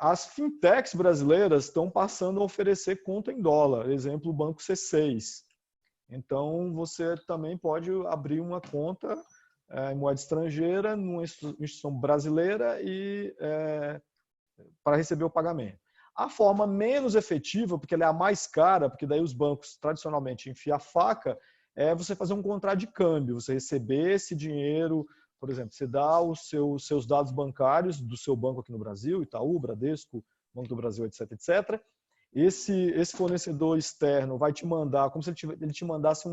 As fintechs brasileiras estão passando a oferecer conta em dólar, exemplo, o Banco C6. Então, você também pode abrir uma conta em moeda estrangeira, numa instituição brasileira e para receber o pagamento. A forma menos efetiva, porque ela é a mais cara, porque daí os bancos tradicionalmente enfiam a faca, é você fazer um contrato de câmbio, você receber esse dinheiro, por exemplo, você dá os seus dados bancários do seu banco aqui no Brasil, Itaú, Bradesco, Banco do Brasil, etc, etc. Esse fornecedor externo vai te mandar, como se ele te mandasse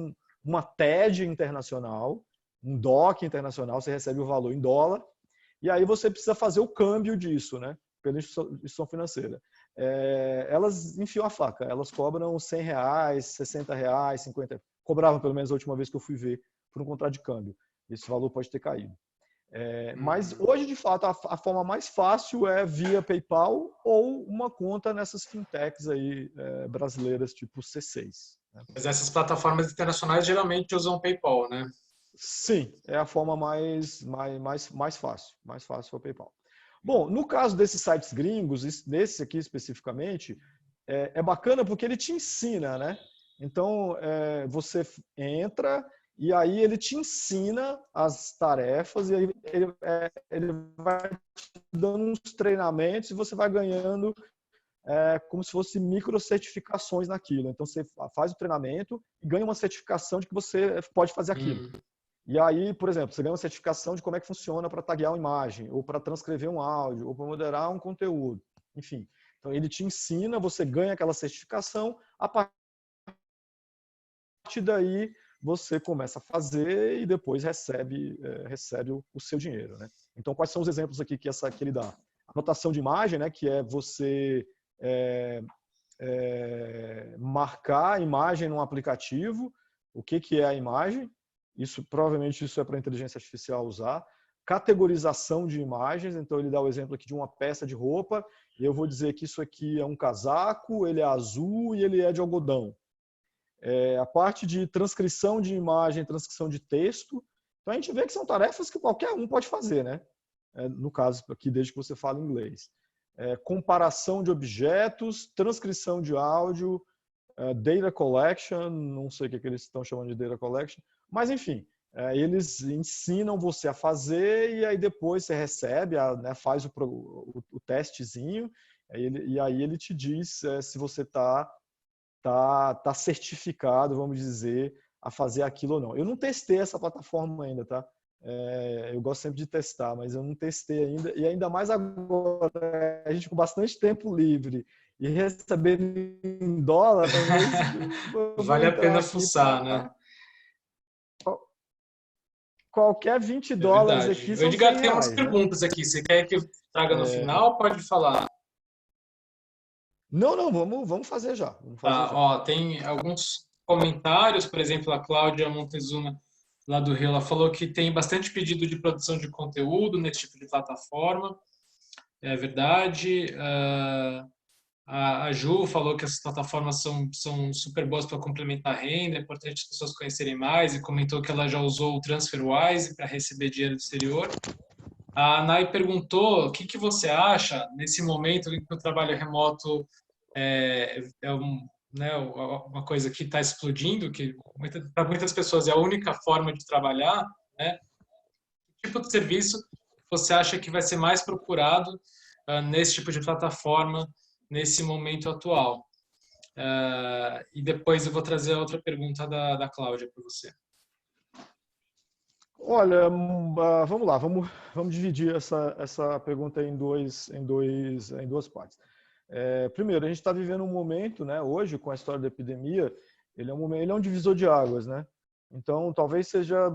uma TED internacional, um DOC internacional, você recebe o valor em dólar, e aí você precisa fazer o câmbio disso, né? Pela instituição financeira. Elas enfiam a faca, elas cobram R$100, R$60, 50. Cobravam pelo menos a última vez que eu fui ver por um contrato de câmbio. Esse valor pode ter caído. Mas hoje, de fato, a forma mais fácil é via PayPal ou uma conta nessas fintechs aí brasileiras, tipo C6. Né? Mas essas plataformas internacionais geralmente usam PayPal, né? Sim, é a forma mais fácil. Mais fácil é o PayPal. Bom, no caso desses sites gringos, desse aqui especificamente, é bacana porque ele te ensina, né? Então, você entra e aí ele te ensina as tarefas e aí ele vai te dando uns treinamentos e você vai ganhando como se fosse micro certificações naquilo. Então, você faz o treinamento e ganha uma certificação de que você pode fazer aquilo. E aí, por exemplo, você ganha uma certificação de como é que funciona para taguear uma imagem, ou para transcrever um áudio, ou para moderar um conteúdo. Enfim, então ele te ensina, você ganha aquela certificação, a partir daí você começa a fazer e depois recebe o seu dinheiro. Né? Então, quais são os exemplos aqui que ele dá? Anotação de imagem, né, que é você marcar a imagem num aplicativo, o que é a imagem, provavelmente isso é para a inteligência artificial usar. Categorização de imagens, então ele dá o exemplo aqui de uma peça de roupa, e eu vou dizer que isso aqui é um casaco, ele é azul e ele é de algodão. A parte de transcrição de imagem, transcrição de texto, então a gente vê que são tarefas que qualquer um pode fazer, né? No caso aqui, desde que você fala inglês. Comparação de objetos, transcrição de áudio, data collection, não sei o que eles estão chamando de data collection, mas enfim, eles ensinam você a fazer e aí depois você recebe, né, faz o testezinho e aí ele te diz se você está certificado, vamos dizer, a fazer aquilo ou não. Eu não testei essa plataforma ainda, tá? Eu gosto sempre de testar, mas eu não testei ainda, e ainda mais agora, a gente com bastante tempo livre e recebendo em dólar, talvez eu vou Vale a entrar pena aqui fuçar, né? para qualquer 20 É dólares verdade. aqui O são Edgar, tem umas R$100, né? perguntas aqui. Você quer que eu traga no final? Pode falar. Não, vamos fazer já. Vamos fazer Tá, já. ó, tem alguns comentários, por exemplo, a Cláudia Montezuma, lá do Rio, ela falou que tem bastante pedido de produção de conteúdo nesse tipo de plataforma. É verdade. A Ju falou que essas plataformas são super boas para complementar a renda, é importante as pessoas conhecerem mais, e comentou que ela já usou o TransferWise para receber dinheiro do exterior. A Nai perguntou o que você acha nesse momento em que o trabalho remoto né, uma coisa que está explodindo, que para muitas pessoas é a única forma de trabalhar, né? Que tipo de serviço você acha que vai ser mais procurado nesse tipo de plataforma nesse momento atual? E depois eu vou trazer a outra pergunta da Cláudia para você. Olha, vamos lá, vamos dividir essa pergunta em duas partes. Primeiro, a gente está vivendo um momento, né, hoje, com a história da epidemia, ele é um divisor de águas, né? Então, talvez seja,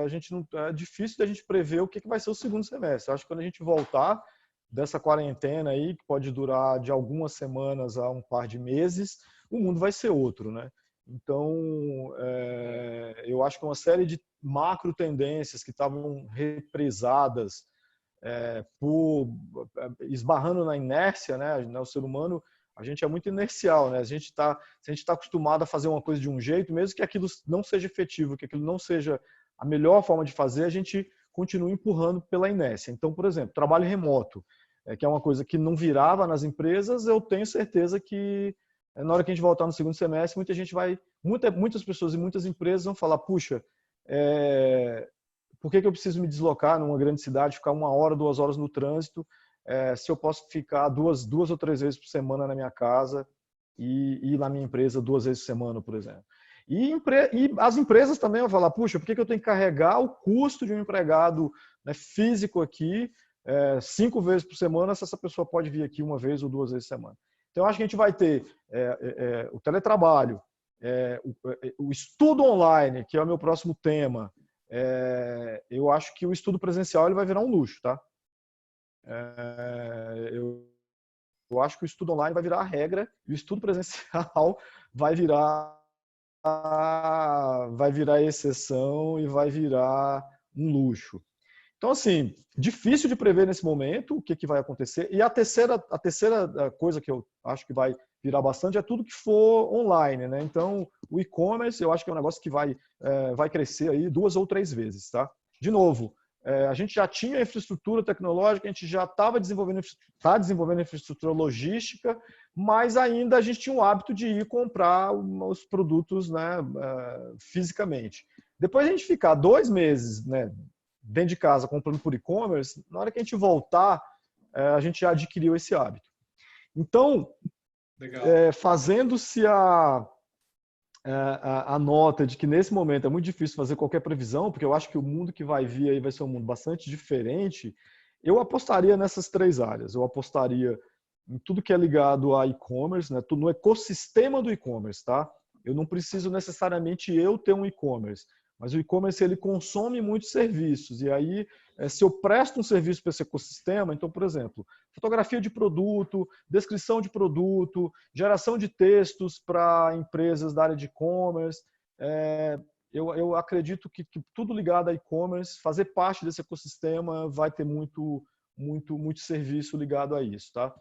a gente não, é difícil da gente prever o que vai ser o segundo semestre. Acho que quando a gente voltar dessa quarentena aí, que pode durar de algumas semanas a um par de meses, o mundo vai ser outro, né? Então, eu acho que uma série de macro tendências que estavam represadas esbarrando na inércia, né? O ser humano, a gente é muito inercial, né? Se a gente está acostumado a fazer uma coisa de um jeito, mesmo que aquilo não seja efetivo, que aquilo não seja a melhor forma de fazer, a gente continua empurrando pela inércia. Então, por exemplo, trabalho remoto, que é uma coisa que não virava nas empresas, eu tenho certeza que na hora que a gente voltar no segundo semestre, muitas pessoas e muitas empresas vão falar, puxa, por que eu preciso me deslocar numa grande cidade, ficar 1 hora, 2 horas no trânsito, se eu posso ficar duas ou três vezes por semana na minha casa e ir na minha empresa 2 vezes por semana, por exemplo. E as empresas também vão falar, puxa, por que eu tenho que carregar o custo de um empregado, né, físico aqui 5 vezes por semana, se essa pessoa pode vir aqui 1 vez ou 2 vezes por semana? Então, eu acho que a gente vai ter o teletrabalho, o estudo online, que é o meu próximo tema. Eu acho que o estudo presencial ele vai virar um luxo, tá? Eu acho que o estudo online vai virar a regra e o estudo presencial vai virar exceção e vai virar um luxo. Então, assim, difícil de prever nesse momento o que vai acontecer. E a terceira coisa que eu acho que vai virar bastante é tudo que for online, né? Então, o e-commerce, eu acho que é um negócio que vai crescer aí 2 ou 3 vezes, tá? De novo, a gente já tinha infraestrutura tecnológica, a gente já está desenvolvendo infraestrutura logística, mas ainda a gente tinha o hábito de ir comprar os produtos, né, fisicamente. Depois a gente ficar 2 meses, né, dentro de casa comprando por e-commerce, na hora que a gente voltar, a gente já adquiriu esse hábito. Então, fazendo-se a nota de que nesse momento é muito difícil fazer qualquer previsão, porque eu acho que o mundo que vai vir aí vai ser um mundo bastante diferente, eu apostaria nessas 3 áreas. Eu apostaria em tudo que é ligado a e-commerce, né? No ecossistema do e-commerce, tá? Eu não preciso necessariamente eu ter um e-commerce, mas o e-commerce ele consome muitos serviços. E aí, se eu presto um serviço para esse ecossistema, então, por exemplo, fotografia de produto, descrição de produto, geração de textos para empresas da área de e-commerce, eu acredito que tudo ligado a e-commerce, fazer parte desse ecossistema vai ter muito serviço ligado a isso, tá?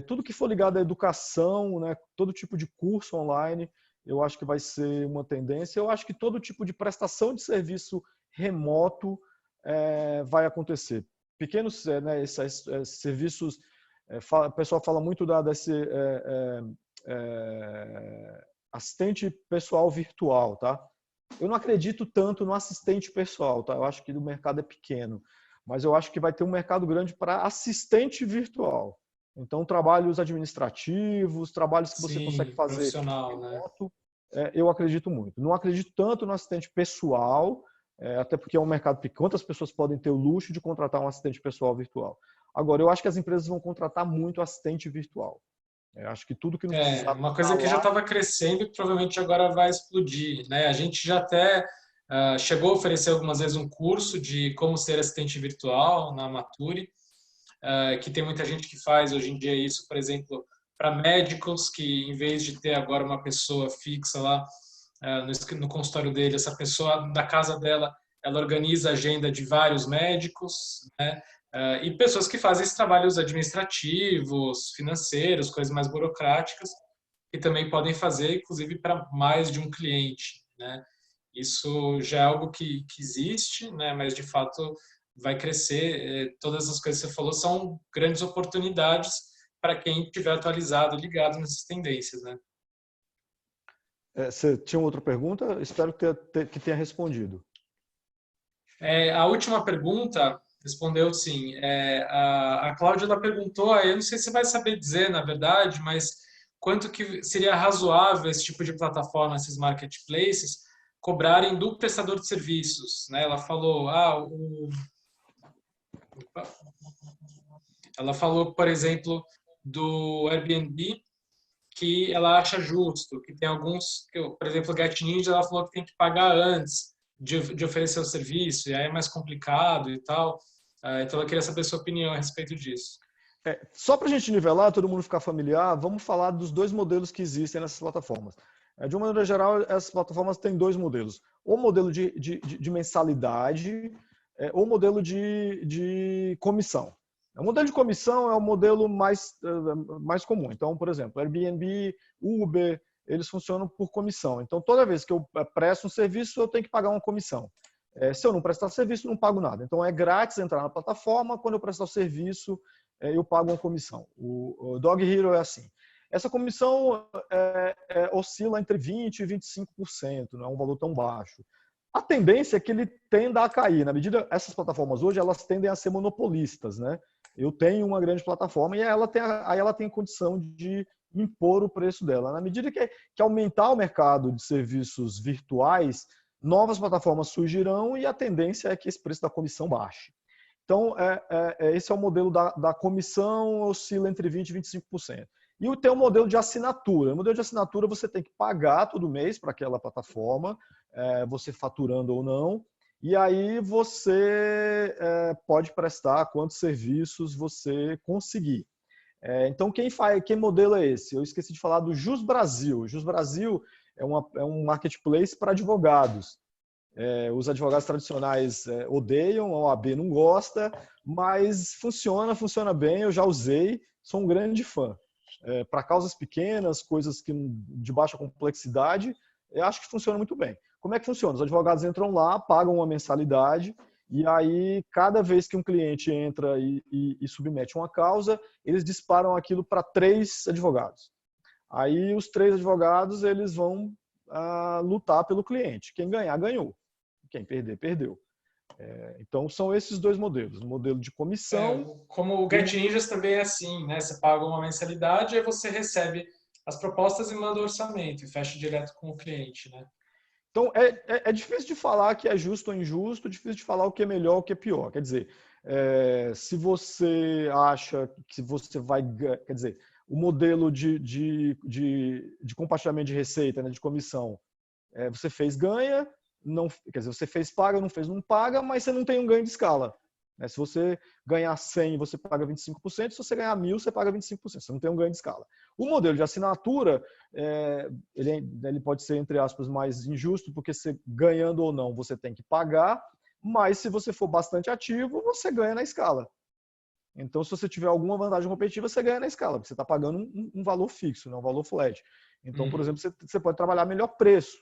Tudo que for ligado à educação, né, todo tipo de curso online, eu acho que vai ser uma tendência. Eu acho que todo tipo de prestação de serviço remoto vai acontecer. Pequenos esses serviços, o pessoal fala muito desse assistente pessoal virtual, tá? Eu não acredito tanto no assistente pessoal, tá? Eu acho que o mercado é pequeno, mas eu acho que vai ter um mercado grande para assistente virtual. Então, trabalhos administrativos, trabalhos que você consegue fazer remoto, eu acredito muito. Não acredito tanto no assistente pessoal, até porque é um mercado pequeno. Quantas pessoas podem ter o luxo de contratar um assistente pessoal virtual? Agora, eu acho que as empresas vão contratar muito assistente virtual. Acho que tudo que não precisava uma coisa que já estava crescendo e que provavelmente agora vai explodir, né? A gente já até chegou a oferecer algumas vezes um curso de como ser assistente virtual na Nature, que tem muita gente que faz hoje em dia isso, por exemplo, para médicos, que em vez de ter agora uma pessoa fixa lá no consultório dele, essa pessoa da casa dela, ela organiza a agenda de vários médicos, né? E pessoas que fazem esses trabalhos administrativos, financeiros, coisas mais burocráticas, que também podem fazer, inclusive, para mais de um cliente, né? Isso já é algo que existe, né? Mas, de fato, vai crescer. Todas as coisas que você falou são grandes oportunidades para quem estiver atualizado, ligado nessas tendências, né? Você tinha outra pergunta? Espero que tenha respondido. A última pergunta respondeu sim. A Cláudia ela perguntou, eu não sei se você vai saber dizer, na verdade, mas quanto que seria razoável esse tipo de plataforma, esses marketplaces, cobrarem do prestador de serviços, né? Ela falou, ela falou, por exemplo, do Airbnb, que ela acha justo, que tem alguns, por exemplo, o Get Ninja, ela falou que tem que pagar antes de oferecer o serviço, e aí é mais complicado e tal. Então, eu queria saber a sua opinião a respeito disso. Só para a gente nivelar, todo mundo ficar familiar, vamos falar dos dois modelos que existem nessas plataformas. De uma maneira geral, essas plataformas têm dois modelos. O modelo de mensalidade ou o modelo de comissão. O modelo de comissão é o modelo mais comum. Então, por exemplo, Airbnb, Uber, eles funcionam por comissão. Então, toda vez que eu presto um serviço, eu tenho que pagar uma comissão. Se eu não prestar serviço, não pago nada. Então, é grátis entrar na plataforma. Quando eu prestar o serviço, eu pago uma comissão. O Dog Hero é assim. Essa comissão oscila entre 20% e 25%, não é um valor tão baixo. A tendência é que ele tenda a cair. Na medida, essas plataformas hoje, elas tendem a ser monopolistas, né? Eu tenho uma grande plataforma e aí ela tem condição de impor o preço dela. Na medida que aumentar o mercado de serviços virtuais, novas plataformas surgirão e a tendência é que esse preço da comissão baixe. Então, esse é o modelo da comissão, oscila entre 20% e 25%. E tem o modelo de assinatura. No modelo de assinatura, você tem que pagar todo mês para aquela plataforma, você faturando ou não, e aí você pode prestar quantos serviços você conseguir. Então, quem modelo é esse? Eu esqueci de falar do Jus Brasil. O Jus Brasil é um marketplace para advogados. Os advogados tradicionais odeiam, a OAB não gosta, mas funciona bem, eu já usei, sou um grande fã. Para causas pequenas, coisas de baixa complexidade, eu acho que funciona muito bem. Como é que funciona? Os advogados entram lá, pagam uma mensalidade, e aí, cada vez que um cliente entra e submete uma causa, eles disparam aquilo para 3 advogados. Aí, os 3 advogados eles vão lutar pelo cliente. Quem ganhar, ganhou. Quem perder, perdeu. Então, são esses dois modelos. O modelo de comissão... Como o Get Ninjas também é assim, né? Você paga uma mensalidade e você recebe as propostas e manda o orçamento e fecha direto com o cliente, né? Então, é difícil de falar que é justo ou injusto, difícil de falar o que é melhor, o que é pior. Quer dizer, se você acha que você vai... Quer dizer, o modelo de compartilhamento de receita, né, de comissão, você fez, ganha, não, quer dizer, você fez, paga, não fez, não paga, mas você não tem um ganho de escala. Se você ganhar 100, você paga 25%, se você ganhar 1.000, você paga 25%, você não tem um ganho de escala. O modelo de assinatura, ele pode ser, entre aspas, mais injusto, porque você, ganhando ou não, você tem que pagar, mas se você for bastante ativo, você ganha na escala. Então, se você tiver alguma vantagem competitiva, você ganha na escala, porque você está pagando um valor fixo, um valor flat. Então, por exemplo, você pode trabalhar melhor preço.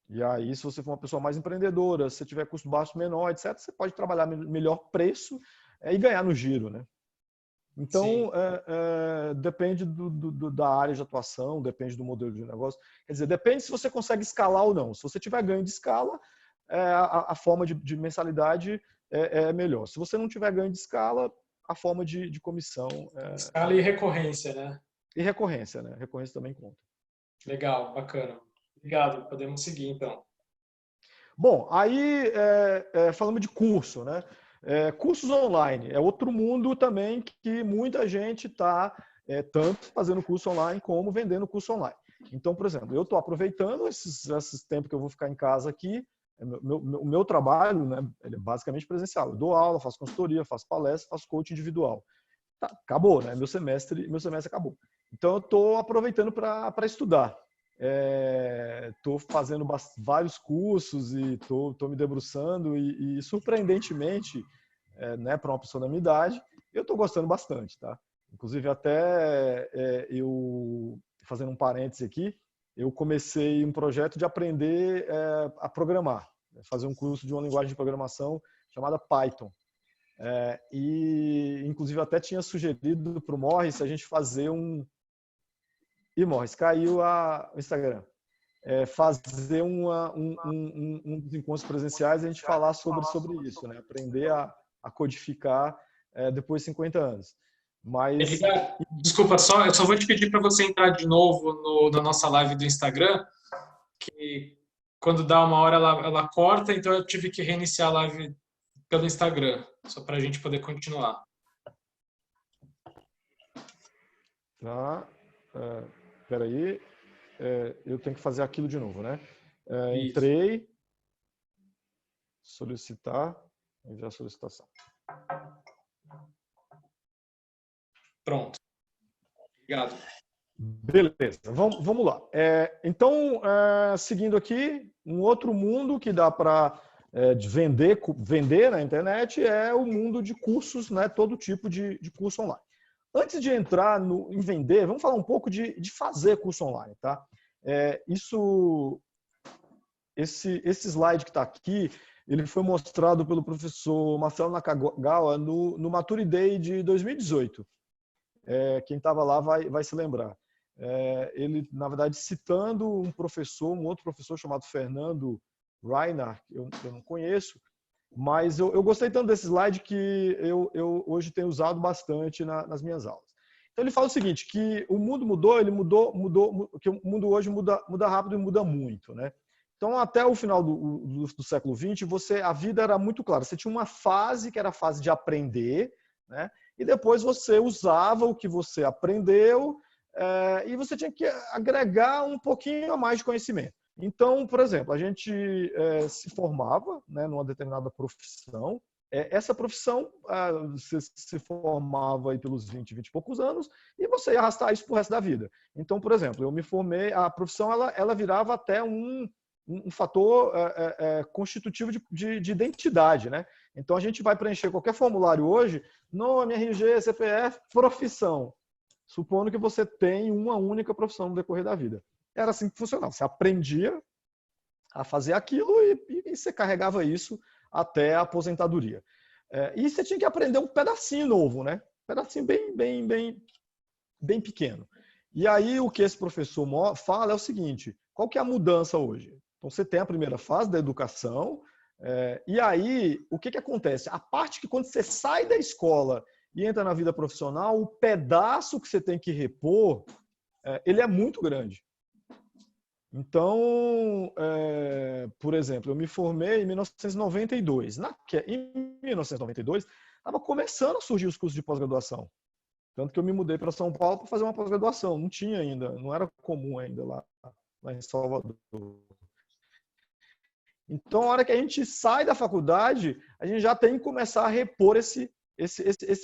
E aí, se você for uma pessoa mais empreendedora, se você tiver custo baixo menor, etc., você pode trabalhar melhor preço e ganhar no giro, né? Então, depende da área de atuação, depende do modelo de negócio. Quer dizer, depende se você consegue escalar ou não. Se você tiver ganho de escala, a forma de mensalidade é melhor. Se você não tiver ganho de escala, a forma de comissão... Escala e recorrência, né? E recorrência, né? Recorrência também conta. Legal, bacana. Obrigado, podemos seguir então. Bom, aí falando de curso, né? Cursos online é outro mundo também que muita gente está tanto fazendo curso online como vendendo curso online. Então, por exemplo, eu estou aproveitando esses tempos que eu vou ficar em casa aqui. O meu trabalho, né, ele é basicamente presencial. Eu dou aula, faço consultoria, faço palestra, faço coaching individual. Tá, acabou, né? Meu semestre acabou. Então, eu estou aproveitando para estudar. Estou fazendo vários cursos e estou me debruçando e surpreendentemente, né, para uma pessoa da minha idade, eu estou gostando bastante, tá? Inclusive até eu fazendo um parêntese aqui, eu comecei um projeto de aprender a programar, fazer um curso de uma linguagem de programação chamada Python. E, inclusive, eu até tinha sugerido para o Morris a gente fazer um... Ih, Morris, caiu o Instagram. Fazer um dos encontros presenciais e a gente falar sobre isso, né? Aprender a codificar depois de 50 anos. Mas... Desculpa, eu só vou te pedir para você entrar de novo na nossa live do Instagram, que quando dá uma hora ela corta, então eu tive que reiniciar a live pelo Instagram, só para a gente poder continuar. Tá. Espera aí. Eu tenho que fazer aquilo de novo, né? Entrei. Solicitar. Enviar solicitação. Pronto. Obrigado. Beleza, vamos lá. Então, seguindo aqui, um outro mundo que dá para vender na internet é o mundo de cursos, né? Todo tipo de curso online. Antes de entrar em vender, vamos falar um pouco de fazer curso online, tá? Esse slide que está aqui, ele foi mostrado pelo professor Marcelo Nakagawa no Maturity Day de 2018. Quem estava lá vai se lembrar. Ele, na verdade, citando um outro professor chamado Fernando Reinhardt, eu não conheço, mas eu gostei tanto desse slide que eu hoje tenho usado bastante nas minhas aulas. Então ele fala o seguinte, que o mundo mudou, que o mundo hoje muda rápido e muda muito, né? Então, até o final do século XX, a vida era muito clara. Você tinha uma fase que era a fase de aprender, né? E depois você usava o que você aprendeu e você tinha que agregar um pouquinho a mais de conhecimento. Então, por exemplo, a gente se formava, né, numa determinada profissão. Essa profissão você se formava aí pelos 20 e poucos anos e você ia arrastar isso para o resto da vida. Então, por exemplo, eu me formei, a profissão ela virava até um fator constitutivo de identidade, né? Então, a gente vai preencher qualquer formulário hoje, nome, RG, CPF, profissão, supondo que você tem uma única profissão no decorrer da vida. Era assim que funcionava. Você aprendia a fazer aquilo e você carregava isso até a aposentadoria. E você tinha que aprender um pedacinho novo, né? Um pedacinho bem pequeno. E aí, o que esse professor fala é o seguinte, qual que é a mudança hoje? Então, você tem a primeira fase da educação, e aí, o que acontece? A parte que quando você sai da escola e entra na vida profissional, o pedaço que você tem que repor, ele é muito grande. Então, por exemplo, eu me formei em 1992. Em 1992, estava começando a surgir os cursos de pós-graduação. Tanto que eu me mudei para São Paulo para fazer uma pós-graduação. Não tinha ainda, não era comum ainda lá em Salvador. Então, a hora que a gente sai da faculdade, a gente já tem que começar a repor esse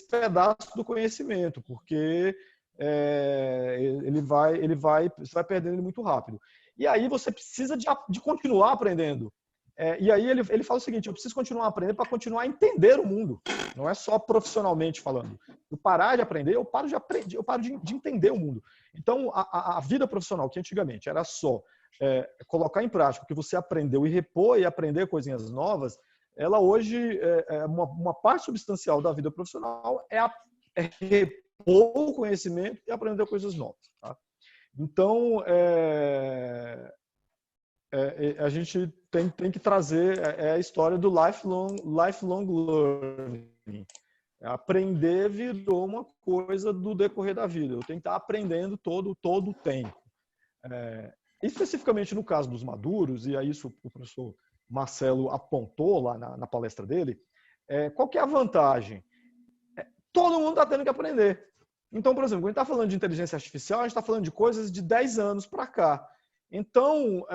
pedaço do conhecimento, porque você vai perdendo ele muito rápido. E aí você precisa de continuar aprendendo. E aí ele fala o seguinte, eu preciso continuar aprendendo para continuar a entender o mundo. Não é só profissionalmente falando. Eu parar de aprender, eu paro de entender o mundo. Então, a vida profissional, que antigamente era só colocar em prática o que você aprendeu e repor e aprender coisinhas novas, ela hoje, uma parte substancial da vida profissional é repor o conhecimento e aprender coisas novas. Tá? Então, a gente tem que trazer a história do lifelong learning. Aprender virou uma coisa do decorrer da vida. Eu tenho que estar aprendendo todo o tempo. Especificamente no caso dos maduros, e aí isso o professor Marcelo apontou lá na palestra dele, qual que é a vantagem? Todo mundo está tendo que aprender. Então, por exemplo, quando a gente está falando de inteligência artificial, a gente está falando de coisas de 10 anos para cá. Então,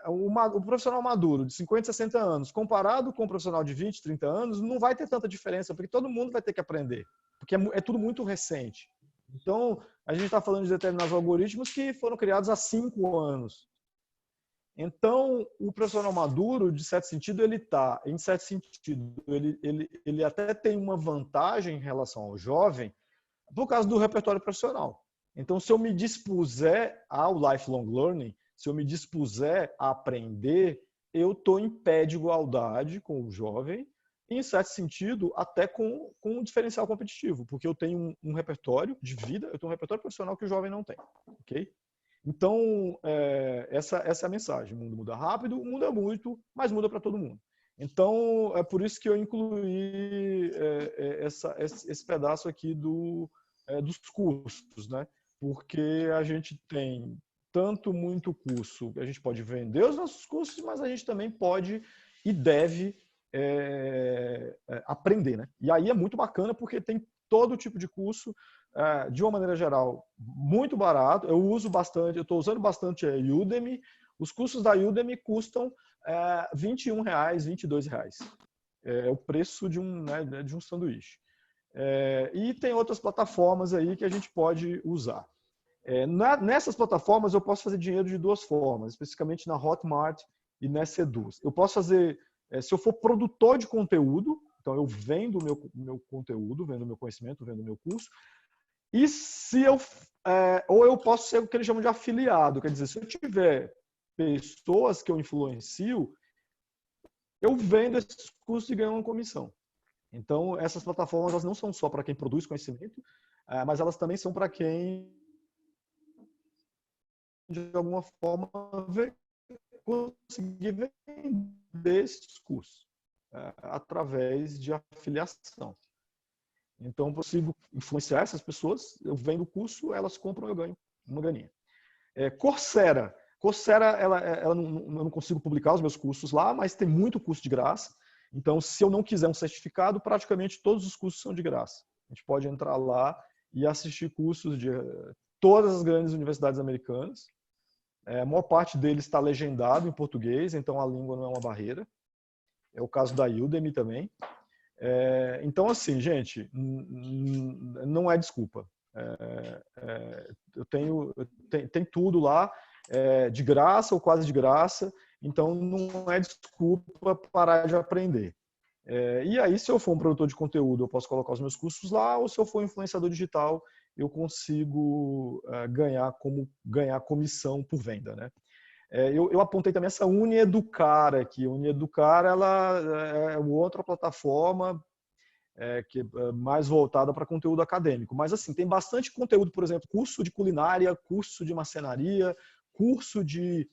o profissional maduro de 50, 60 anos, comparado com o profissional de 20, 30 anos, não vai ter tanta diferença, porque todo mundo vai ter que aprender, porque é tudo muito recente. Então, a gente está falando de determinados algoritmos que foram criados há 5 anos. Então, o profissional maduro, de certo sentido, ele até tem uma vantagem em relação ao jovem, por causa do repertório profissional. Então, se eu me dispuser ao lifelong learning, se eu me dispuser a aprender, eu estou em pé de igualdade com o jovem, em certo sentido, até com um diferencial competitivo, porque eu tenho um repertório de vida, eu tenho um repertório profissional que o jovem não tem, ok? Então, essa é a mensagem. O mundo muda rápido, muda muito, mas muda para todo mundo. Então, é por isso que eu incluí esse pedaço aqui dos custos, né? Porque a gente tem tanto muito curso, a gente pode vender os nossos cursos, mas a gente também pode e deve aprender, né? E aí é muito bacana porque tem todo tipo de curso, de uma maneira geral, muito barato. Eu uso bastante, eu estou usando bastante a Udemy. Os cursos da Udemy custam R$21, R$22. É o preço de um sanduíche. E tem outras plataformas aí que a gente pode usar. Nessas plataformas eu posso fazer dinheiro de duas formas, especificamente na Hotmart e nessa Edu. Eu posso fazer, se eu for produtor de conteúdo, então eu vendo o meu conteúdo, vendo o meu conhecimento, vendo o meu curso, e se eu, ou eu posso ser o que eles chamam de afiliado, quer dizer, se eu tiver pessoas que eu influencio, eu vendo esses cursos e ganho uma comissão. Então, essas plataformas elas não são só para quem produz conhecimento, mas elas também são para quem, de alguma forma, conseguir vender esses cursos através de afiliação. Então, eu consigo influenciar essas pessoas, eu vendo o curso, elas compram, eu ganho uma graninha. Coursera, eu não consigo publicar os meus cursos lá, mas tem muito curso de graça. Então, se eu não quiser um certificado, praticamente todos os cursos são de graça. A gente pode entrar lá e assistir cursos de todas as grandes universidades americanas. A maior parte deles está legendado em português, então a língua não é uma barreira. É o caso da Udemy também. Então, assim, gente, não é desculpa. Tem tudo lá, de graça ou quase de graça, então não é desculpa parar de aprender. E aí, se eu for um produtor de conteúdo, eu posso colocar os meus cursos lá, ou se eu for um influenciador digital, eu consigo ganhar comissão por venda, né? Eu apontei também essa UniEducar aqui. A UniEducar ela é outra plataforma que é mais voltada para conteúdo acadêmico. Mas, assim, tem bastante conteúdo, por exemplo, curso de culinária, curso de marcenaria, curso de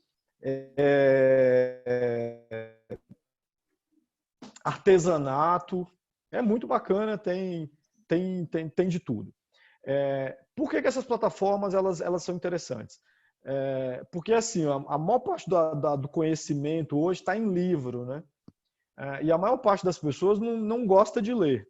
artesanato. É muito bacana, tem de tudo. Por que essas plataformas elas são interessantes? Porque assim, a maior parte do conhecimento hoje está em livro, né? E a maior parte das pessoas não gosta de ler,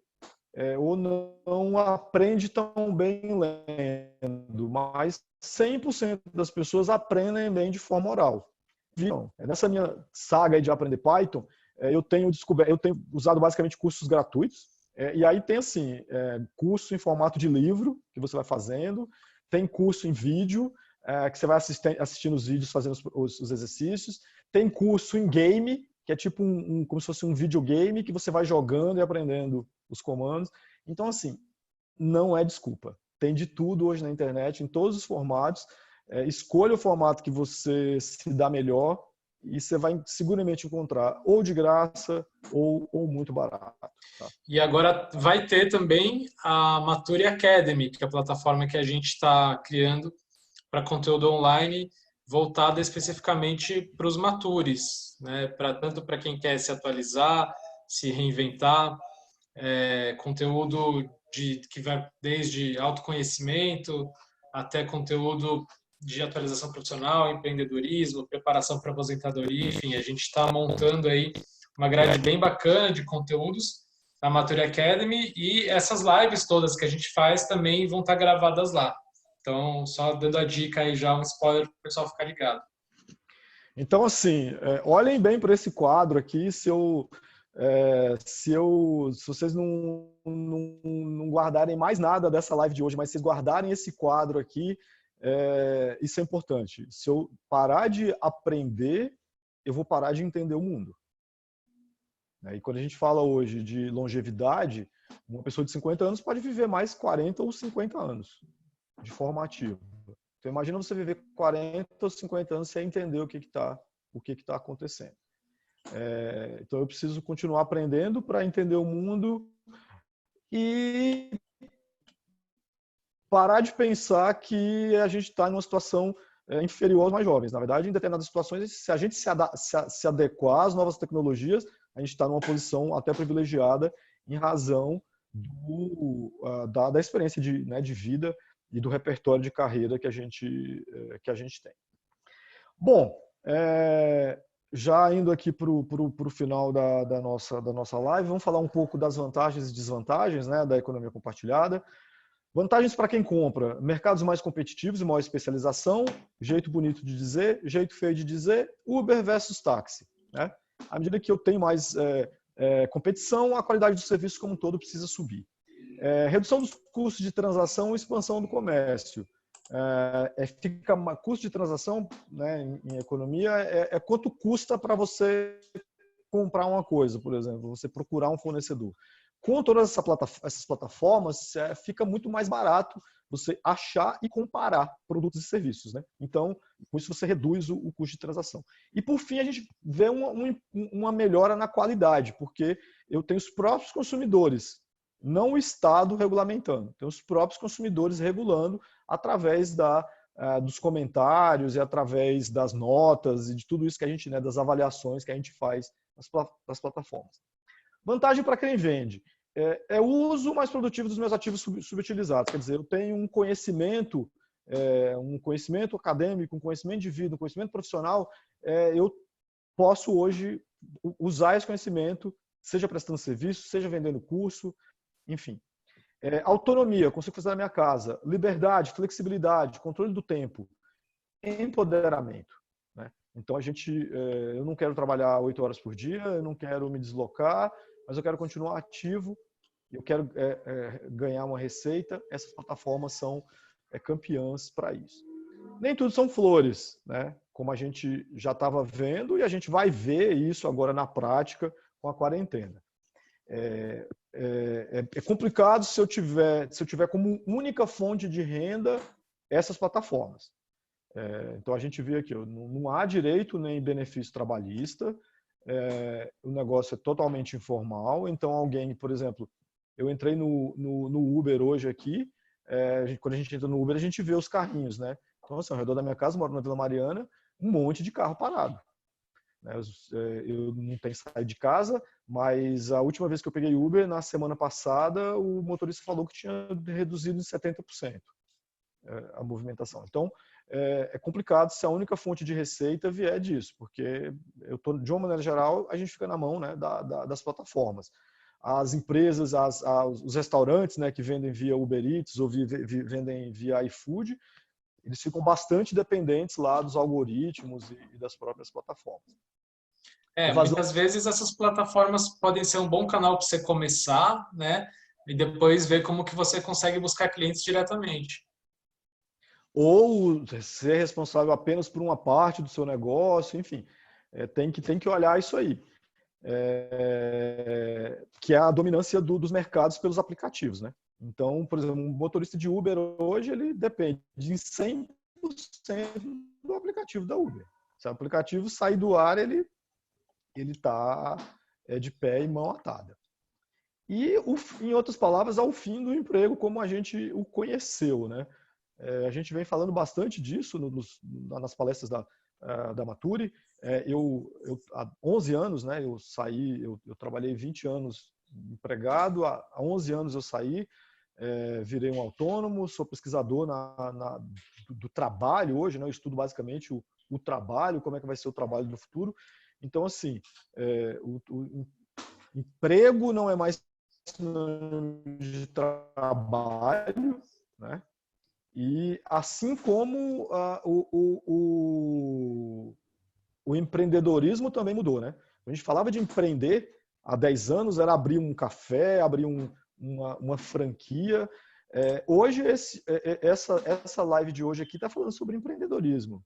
ou não aprende tão bem lendo, mas 100% das pessoas aprendem bem de forma oral. Viram? Nessa minha saga aí de aprender Python, eu tenho usado basicamente cursos gratuitos. E aí tem assim, curso em formato de livro que você vai fazendo, tem curso em vídeo que você vai assistindo os vídeos, fazendo os exercícios, tem curso em game, que é tipo como se fosse um videogame que você vai jogando e aprendendo os comandos. Então, assim, não é desculpa. Tem de tudo hoje na internet, em todos os formatos. Escolha o formato que você se dá melhor e você vai seguramente encontrar ou de graça ou muito barato. Tá? E agora vai ter também a Maturi Academy, que é a plataforma que a gente está criando para conteúdo online voltada especificamente para os matures, né? Tanto para quem quer se atualizar, se reinventar, conteúdo que vai desde autoconhecimento até conteúdo de atualização profissional, empreendedorismo, preparação para aposentadoria, enfim, a gente está montando aí uma grade bem bacana de conteúdos na Maturi Academy e essas lives todas que a gente faz também vão estar gravadas lá. Então, só dando a dica aí já, um spoiler para o pessoal ficar ligado. Então, assim, olhem bem para esse quadro aqui, se vocês não guardarem mais nada dessa live de hoje, mas vocês guardarem esse quadro aqui, isso é importante. Se eu parar de aprender, eu vou parar de entender o mundo. E quando a gente fala hoje de longevidade, uma pessoa de 50 anos pode viver mais 40 ou 50 anos de forma ativa. Então, imagina você viver 40 ou 50 anos sem entender o que está acontecendo. Então eu preciso continuar aprendendo para entender o mundo e parar de pensar que a gente está em uma situação inferior aos mais jovens. Na verdade, em determinadas situações, se a gente se adequar às novas tecnologias, a gente está numa posição até privilegiada em razão da experiência de vida e do repertório de carreira que a gente tem. Bom, já indo aqui para o final da nossa live, vamos falar um pouco das vantagens e desvantagens, né, da economia compartilhada. Vantagens para quem compra: mercados mais competitivos e maior especialização, jeito bonito de dizer, jeito feio de dizer, Uber versus táxi. Né? À medida que eu tenho mais competição, a qualidade do serviço como um todo precisa subir. Redução dos custos de transação e expansão do comércio. Custo de transação, né, em economia é quanto custa para você comprar uma coisa, por exemplo, você procurar um fornecedor. Com todas essas plataformas, fica muito mais barato você achar e comparar produtos e serviços. Né? Então, com isso você reduz o custo de transação. E, por fim, a gente vê uma melhora na qualidade, porque eu tenho os próprios consumidores, não o Estado regulamentando, tem os próprios consumidores regulando através dos comentários e através das notas e de tudo isso que a gente, né, das avaliações que a gente faz nas plataformas. Vantagem para quem vende é o uso mais produtivo dos meus ativos subutilizados. Quer dizer, eu tenho um conhecimento acadêmico, um conhecimento de vida, um conhecimento profissional. Eu posso hoje usar esse conhecimento, seja prestando serviço, seja vendendo curso, enfim. Autonomia, eu consigo fazer na minha casa. Liberdade, flexibilidade, controle do tempo, empoderamento. Né? Então, eu não quero trabalhar 8 horas por dia, eu não quero me deslocar, mas eu quero continuar ativo, eu quero ganhar uma receita. Essas plataformas são campeãs para isso. Nem tudo são flores, né? Como a gente já estava vendo, e a gente vai ver isso agora na prática com a quarentena. É complicado se eu tiver como única fonte de renda essas plataformas. Então a gente vê aqui, não há direito nem benefício trabalhista, o negócio é totalmente informal. Então alguém, por exemplo, eu entrei no Uber hoje aqui, quando a gente entra no Uber a gente vê os carrinhos, né? Então assim, ao redor da minha casa, moro na Vila Mariana, um monte de carro parado. Eu não tenho saído de casa, mas a última vez que eu peguei Uber, na semana passada, o motorista falou que tinha reduzido em 70% a movimentação. Então, é complicado se a única fonte de receita vier disso, porque de uma maneira geral, a gente fica na mão, né, das plataformas. As empresas, os restaurantes, né, que vendem via Uber Eats ou vendem via iFood, eles ficam bastante dependentes lá dos algoritmos e das próprias plataformas. Muitas vezes essas plataformas podem ser um bom canal para você começar, né? E depois ver como que você consegue buscar clientes diretamente. Ou ser responsável apenas por uma parte do seu negócio, enfim. Tem que olhar isso aí. Que é a dominância dos mercados pelos aplicativos, né? Então, por exemplo, um motorista de Uber hoje, ele depende de 100% do aplicativo da Uber. Se o aplicativo sair do ar, ele está de pé e mão atada. E, em outras palavras, ao fim do emprego como a gente o conheceu, né? A gente vem falando bastante disso nas palestras da Maturi. Há 11 anos, né, eu trabalhei 20 anos empregado, há 11 anos eu saí, virei um autônomo, sou pesquisador do trabalho hoje, né, eu estudo basicamente o trabalho, como é que vai ser o trabalho no futuro. Então, assim, o emprego não é mais de trabalho, né? E assim como o empreendedorismo também mudou, né? A gente falava de empreender há 10 anos, era abrir um café, abrir uma franquia. Hoje, essa live de hoje aqui está falando sobre empreendedorismo.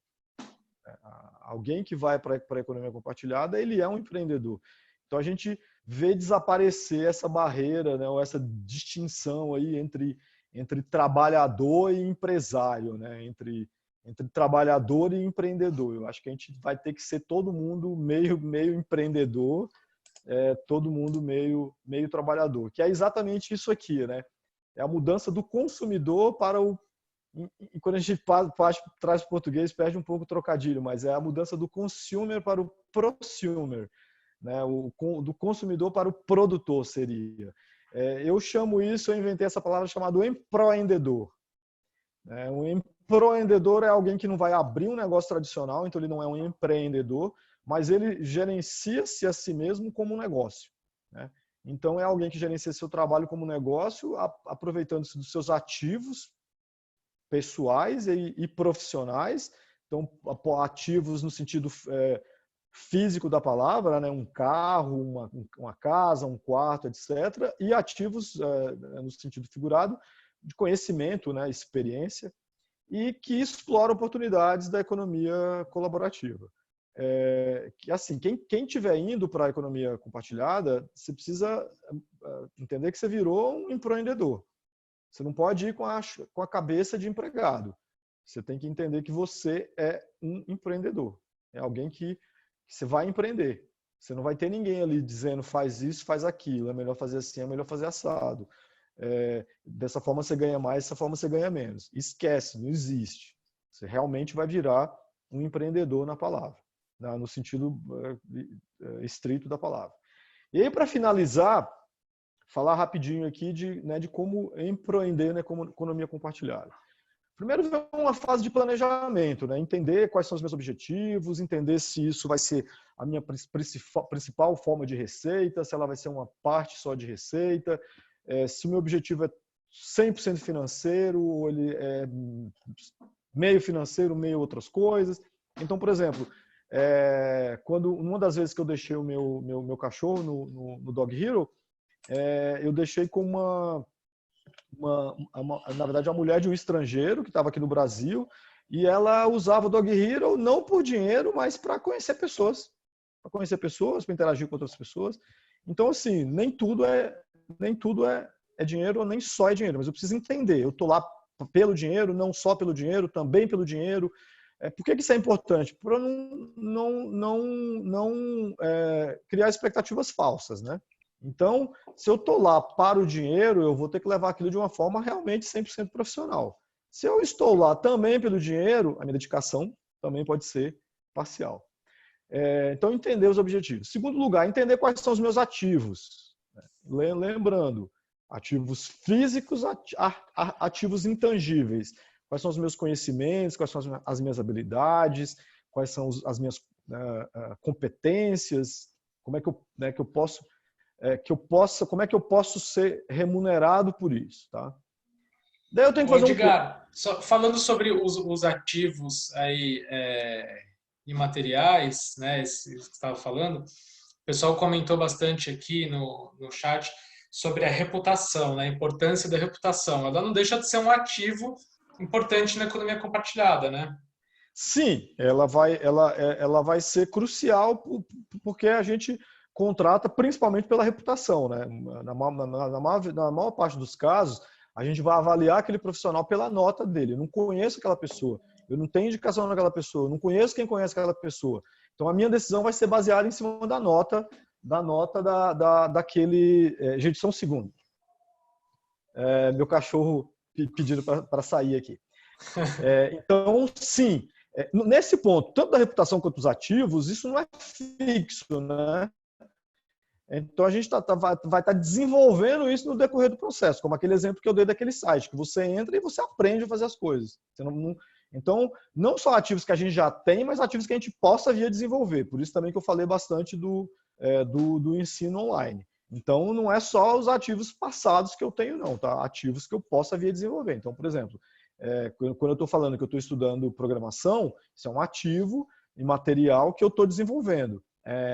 Alguém que vai para a economia compartilhada, ele é um empreendedor. Então, a gente vê desaparecer essa barreira, né, ou essa distinção aí entre trabalhador e empresário, né, entre entre trabalhador e empreendedor. Eu acho que a gente vai ter que ser todo mundo meio empreendedor, todo mundo meio trabalhador, que é exatamente isso aqui, né? É a mudança do consumidor para o... E quando a gente traz para o português, perde um pouco o trocadilho, mas é a mudança do consumer para o prosumer, né? Do consumidor para o produtor seria. Eu chamo isso, eu inventei essa palavra chamada empreendedor. Um empreendedor é alguém que não vai abrir um negócio tradicional, então ele não é um empreendedor, mas ele gerencia-se a si mesmo como um negócio, né? Então é alguém que gerencia seu trabalho como negócio, aproveitando-se dos seus ativos pessoais e profissionais. Então, ativos no sentido físico da palavra, né? Um carro, uma casa, um quarto, etc. E ativos no sentido figurado de conhecimento, né? Experiência, e que explora oportunidades da economia colaborativa. Que assim, quem estiver indo para a economia compartilhada, você precisa entender que você virou um empreendedor. Você não pode ir com a cabeça de empregado. Você tem que entender que você é um empreendedor. É alguém que você vai empreender. Você não vai ter ninguém ali dizendo faz isso, faz aquilo, é melhor fazer assim, é melhor fazer assado. Dessa forma você ganha mais, dessa forma você ganha menos. Esquece, não existe. Você realmente vai virar um empreendedor na palavra, no sentido estrito da palavra. E aí, para finalizar, falar rapidinho aqui de como empreender na economia compartilhada. Primeiro, vem uma fase de planejamento, né? Entender quais são os meus objetivos, entender se isso vai ser a minha principal forma de receita, se ela vai ser uma parte só de receita, se o meu objetivo é 100% financeiro, ou ele é meio financeiro, meio outras coisas. Então, por exemplo, uma das vezes que eu deixei o meu cachorro no Dog Hero, eu deixei com na verdade, a mulher de um estrangeiro que estava aqui no Brasil, e ela usava o Dog Hero não por dinheiro, mas para conhecer pessoas. Para interagir com outras pessoas. Então, assim, nem tudo é dinheiro, nem só é dinheiro, mas eu preciso entender. Eu estou lá pelo dinheiro, não só pelo dinheiro, também pelo dinheiro. Por que isso é importante? Para não criar expectativas falsas, né? Então, se eu estou lá para o dinheiro, eu vou ter que levar aquilo de uma forma realmente 100% profissional. Se eu estou lá também pelo dinheiro, a minha dedicação também pode ser parcial. Então, entender os objetivos. Segundo lugar, entender quais são os meus ativos. Lembrando, ativos físicos, ativos intangíveis. Quais são os meus conhecimentos, quais são as minhas habilidades, quais são as minhas competências, como é que eu posso... como é que eu posso ser remunerado por isso, tá? Daí eu tenho que fazer Edgar, só falando sobre os ativos aí imateriais, né, esse que você estava falando, o pessoal comentou bastante aqui no chat sobre a reputação, né, a importância da reputação. Ela não deixa de ser um ativo importante na economia compartilhada, né? Sim, ela vai ser crucial porque a gente contrata principalmente pela reputação, né? Na maior parte dos casos, a gente vai avaliar aquele profissional pela nota dele. Eu não conheço aquela pessoa, eu não tenho indicação naquela pessoa, eu não conheço quem conhece aquela pessoa. Então a minha decisão vai ser baseada em cima da nota daquele... Gente, só um segundo. Meu cachorro pedindo para sair aqui. Então, sim, nesse ponto, tanto da reputação quanto dos ativos, isso não é fixo, né? Então, a gente vai estar desenvolvendo isso no decorrer do processo, como aquele exemplo que eu dei daquele site, que você entra e você aprende a fazer as coisas. Então, não só ativos que a gente já tem, mas ativos que a gente possa vir a desenvolver. Por isso também que eu falei bastante do ensino online. Então, não é só os ativos passados que eu tenho, não, tá? Ativos que eu possa vir a desenvolver. Então, por exemplo, quando eu estou falando que eu estou estudando programação, isso é um ativo imaterial que eu estou desenvolvendo.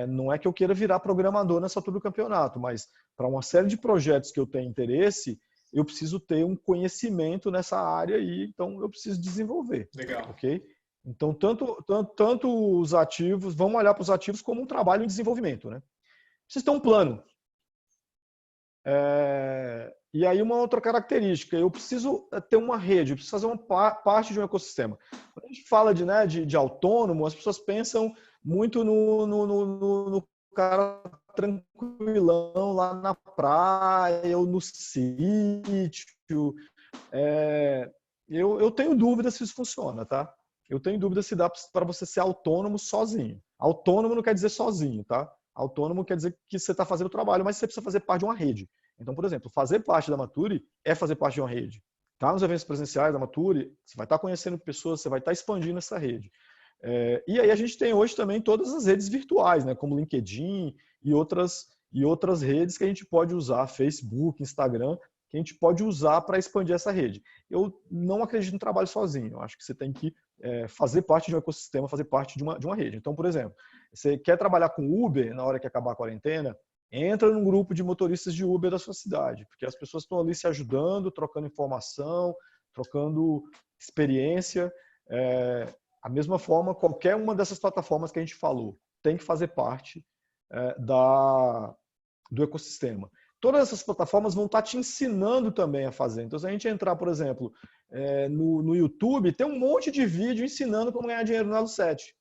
Não é que eu queira virar programador nessa altura do campeonato, mas para uma série de projetos que eu tenho interesse, eu preciso ter um conhecimento nessa área aí, então eu preciso desenvolver. Legal. Ok? Então, tanto os ativos, vamos olhar para os ativos como um trabalho em desenvolvimento, né? Precisa ter um plano. E aí uma outra característica, eu preciso ter uma rede, eu preciso fazer uma parte de um ecossistema. Quando a gente fala de autônomo, as pessoas pensam muito no cara tranquilão lá na praia ou no sítio. Eu tenho dúvida se isso funciona, tá? Eu tenho dúvida se dá para você ser autônomo sozinho. Autônomo não quer dizer sozinho, tá? Autônomo quer dizer que você está fazendo o trabalho, mas você precisa fazer parte de uma rede. Então, por exemplo, fazer parte da Maturi é fazer parte de uma rede. Tá nos eventos presenciais da Maturi, você vai estar conhecendo pessoas, você vai estar expandindo essa rede. E aí a gente tem hoje também todas as redes virtuais, né, como LinkedIn e outras redes que a gente pode usar, Facebook, Instagram, que a gente pode usar para expandir essa rede. Eu não acredito no trabalho sozinho. Eu acho que você tem que fazer parte de um ecossistema, fazer parte de uma rede. Então, por exemplo, você quer trabalhar com Uber na hora que acabar a quarentena, entra num grupo de motoristas de Uber da sua cidade, porque as pessoas estão ali se ajudando, trocando informação, trocando experiência. A mesma forma, qualquer uma dessas plataformas que a gente falou tem que fazer parte do ecossistema. Todas essas plataformas vão estar te ensinando também a fazer. Então, se a gente entrar, por exemplo, no YouTube, tem um monte de vídeo ensinando como ganhar dinheiro no Elo 7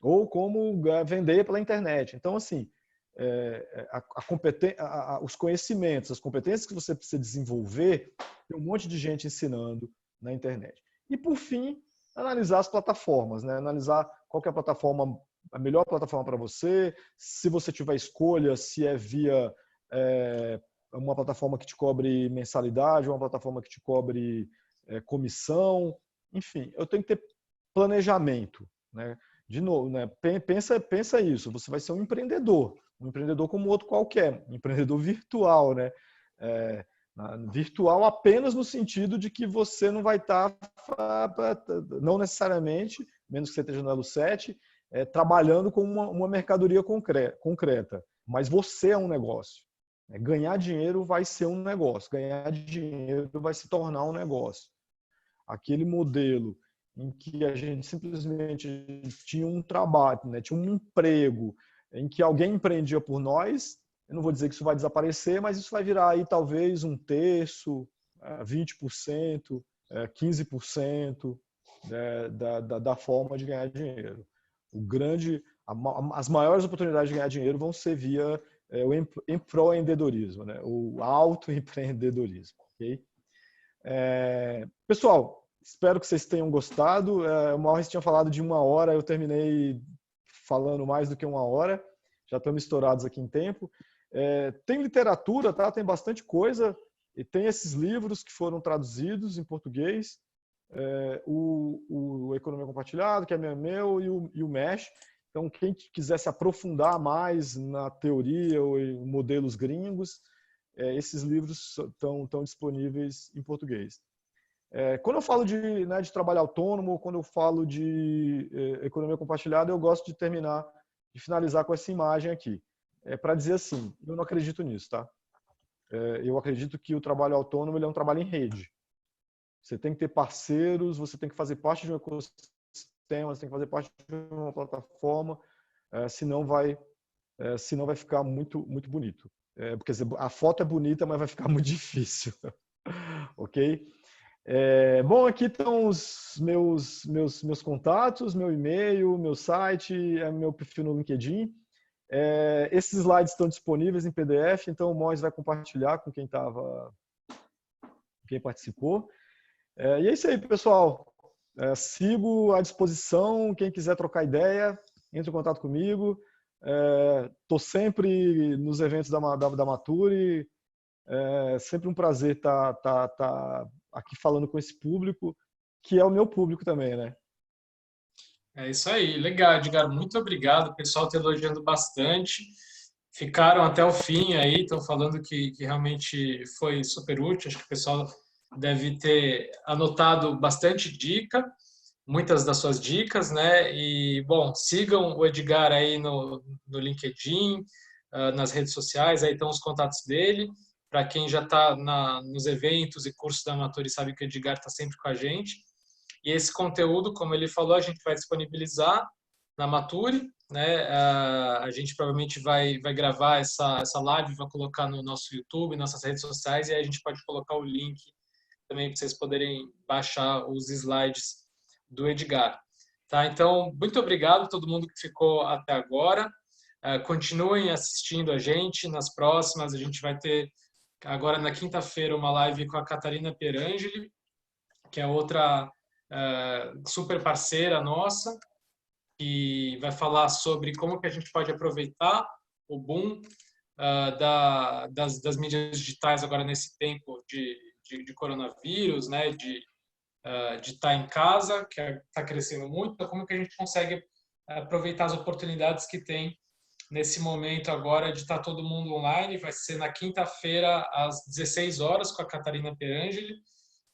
ou como vender pela internet. Então, assim, os conhecimentos, as competências que você precisa desenvolver, tem um monte de gente ensinando na internet. E, por fim, analisar as plataformas, né? Analisar qual que é a melhor plataforma para você, se você tiver escolha, se é via uma plataforma que te cobre mensalidade, uma plataforma que te cobre comissão, enfim, eu tenho que ter planejamento, né? De novo, né? Pensa isso, você vai ser um empreendedor como outro qualquer, um empreendedor virtual, né? Virtual apenas no sentido de que você não vai estar, não necessariamente, menos que você esteja no Elo 7, trabalhando com uma mercadoria concreta, mas você é um negócio. Ganhar dinheiro vai ser um negócio, ganhar dinheiro vai se tornar um negócio. Aquele modelo em que a gente simplesmente tinha um trabalho, né, tinha um emprego, em que alguém empreendia por nós, eu não vou dizer que isso vai desaparecer, mas isso vai virar aí talvez 1/3, 20%, 15% da forma de ganhar dinheiro. As maiores oportunidades de ganhar dinheiro vão ser via o empreendedorismo, né? O autoempreendedorismo. Okay? Pessoal, espero que vocês tenham gostado. O Maurício tinha falado de 1 hora, eu terminei falando mais do que 1 hora. Já estamos estourados aqui em tempo. Tem literatura, tá? Tem bastante coisa. E tem esses livros que foram traduzidos em português. O Economia Compartilhada, que é meu, e o MESH. Então, quem quiser se aprofundar mais na teoria ou em modelos gringos, esses livros estão disponíveis em português. Quando eu falo de trabalho autônomo, quando eu falo de economia compartilhada, eu gosto de finalizar com essa imagem aqui. Para dizer assim, eu não acredito nisso, tá? Eu acredito que o trabalho autônomo ele é um trabalho em rede. Você tem que ter parceiros, você tem que fazer parte de um ecossistema, você tem que fazer parte de uma plataforma, senão vai ficar muito, muito bonito. Porque a foto é bonita, mas vai ficar muito difícil. Ok? Bom, aqui estão os meus contatos, meu e-mail, meu site, meu perfil no LinkedIn. Esses slides estão disponíveis em PDF, então o Mois vai compartilhar com quem participou. E é isso aí, pessoal. Sigo à disposição. Quem quiser trocar ideia, entre em contato comigo. Estou sempre nos eventos da Maturi. Sempre um prazer estar aqui falando com esse público, que é o meu público também, né? É isso aí, legal, Edgar, muito obrigado, o pessoal está elogiando bastante, ficaram até o fim aí, estão falando que realmente foi super útil, acho que o pessoal deve ter anotado bastante dica, muitas das suas dicas, né? E, bom, sigam o Edgar aí no LinkedIn, nas redes sociais, aí estão os contatos dele, para quem já está nos eventos e cursos da Maturi sabe que o Edgar está sempre com a gente. E esse conteúdo, como ele falou, a gente vai disponibilizar na Maturi, né? A gente provavelmente vai gravar essa live, vai colocar no nosso YouTube, nossas redes sociais, e aí a gente pode colocar o link também para vocês poderem baixar os slides do Edgar. Tá? Então, muito obrigado a todo mundo que ficou até agora. Continuem assistindo a gente. Nas próximas, a gente vai ter agora na quinta-feira uma live com a Catarina Perangeli, que é outra super parceira nossa, que vai falar sobre como que a gente pode aproveitar o boom das mídias digitais agora nesse tempo de coronavírus, né, de estar em casa, que está crescendo muito. Então, como que a gente consegue aproveitar as oportunidades que tem nesse momento agora de estar todo mundo online? Vai ser na quinta-feira, às 16 horas, com a Catarina Perangeli.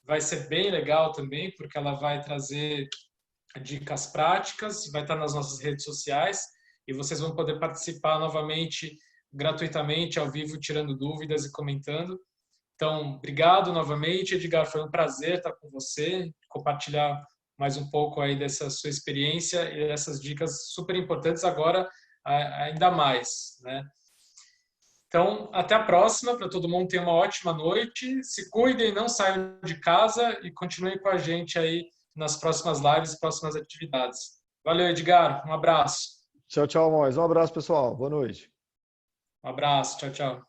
Vai ser bem legal também, porque ela vai trazer dicas práticas, vai estar nas nossas redes sociais e vocês vão poder participar novamente, gratuitamente, ao vivo, tirando dúvidas e comentando. Então, obrigado novamente, Edgar, foi um prazer estar com você, compartilhar mais um pouco aí dessa sua experiência e dessas dicas super importantes agora, ainda mais, né? Então, até a próxima, para todo mundo ter uma ótima noite, se cuidem, não saiam de casa e continuem com a gente aí nas próximas lives e próximas atividades. Valeu, Edgar, um abraço. Tchau, tchau, Mois. Um abraço, pessoal. Boa noite. Um abraço, tchau, tchau.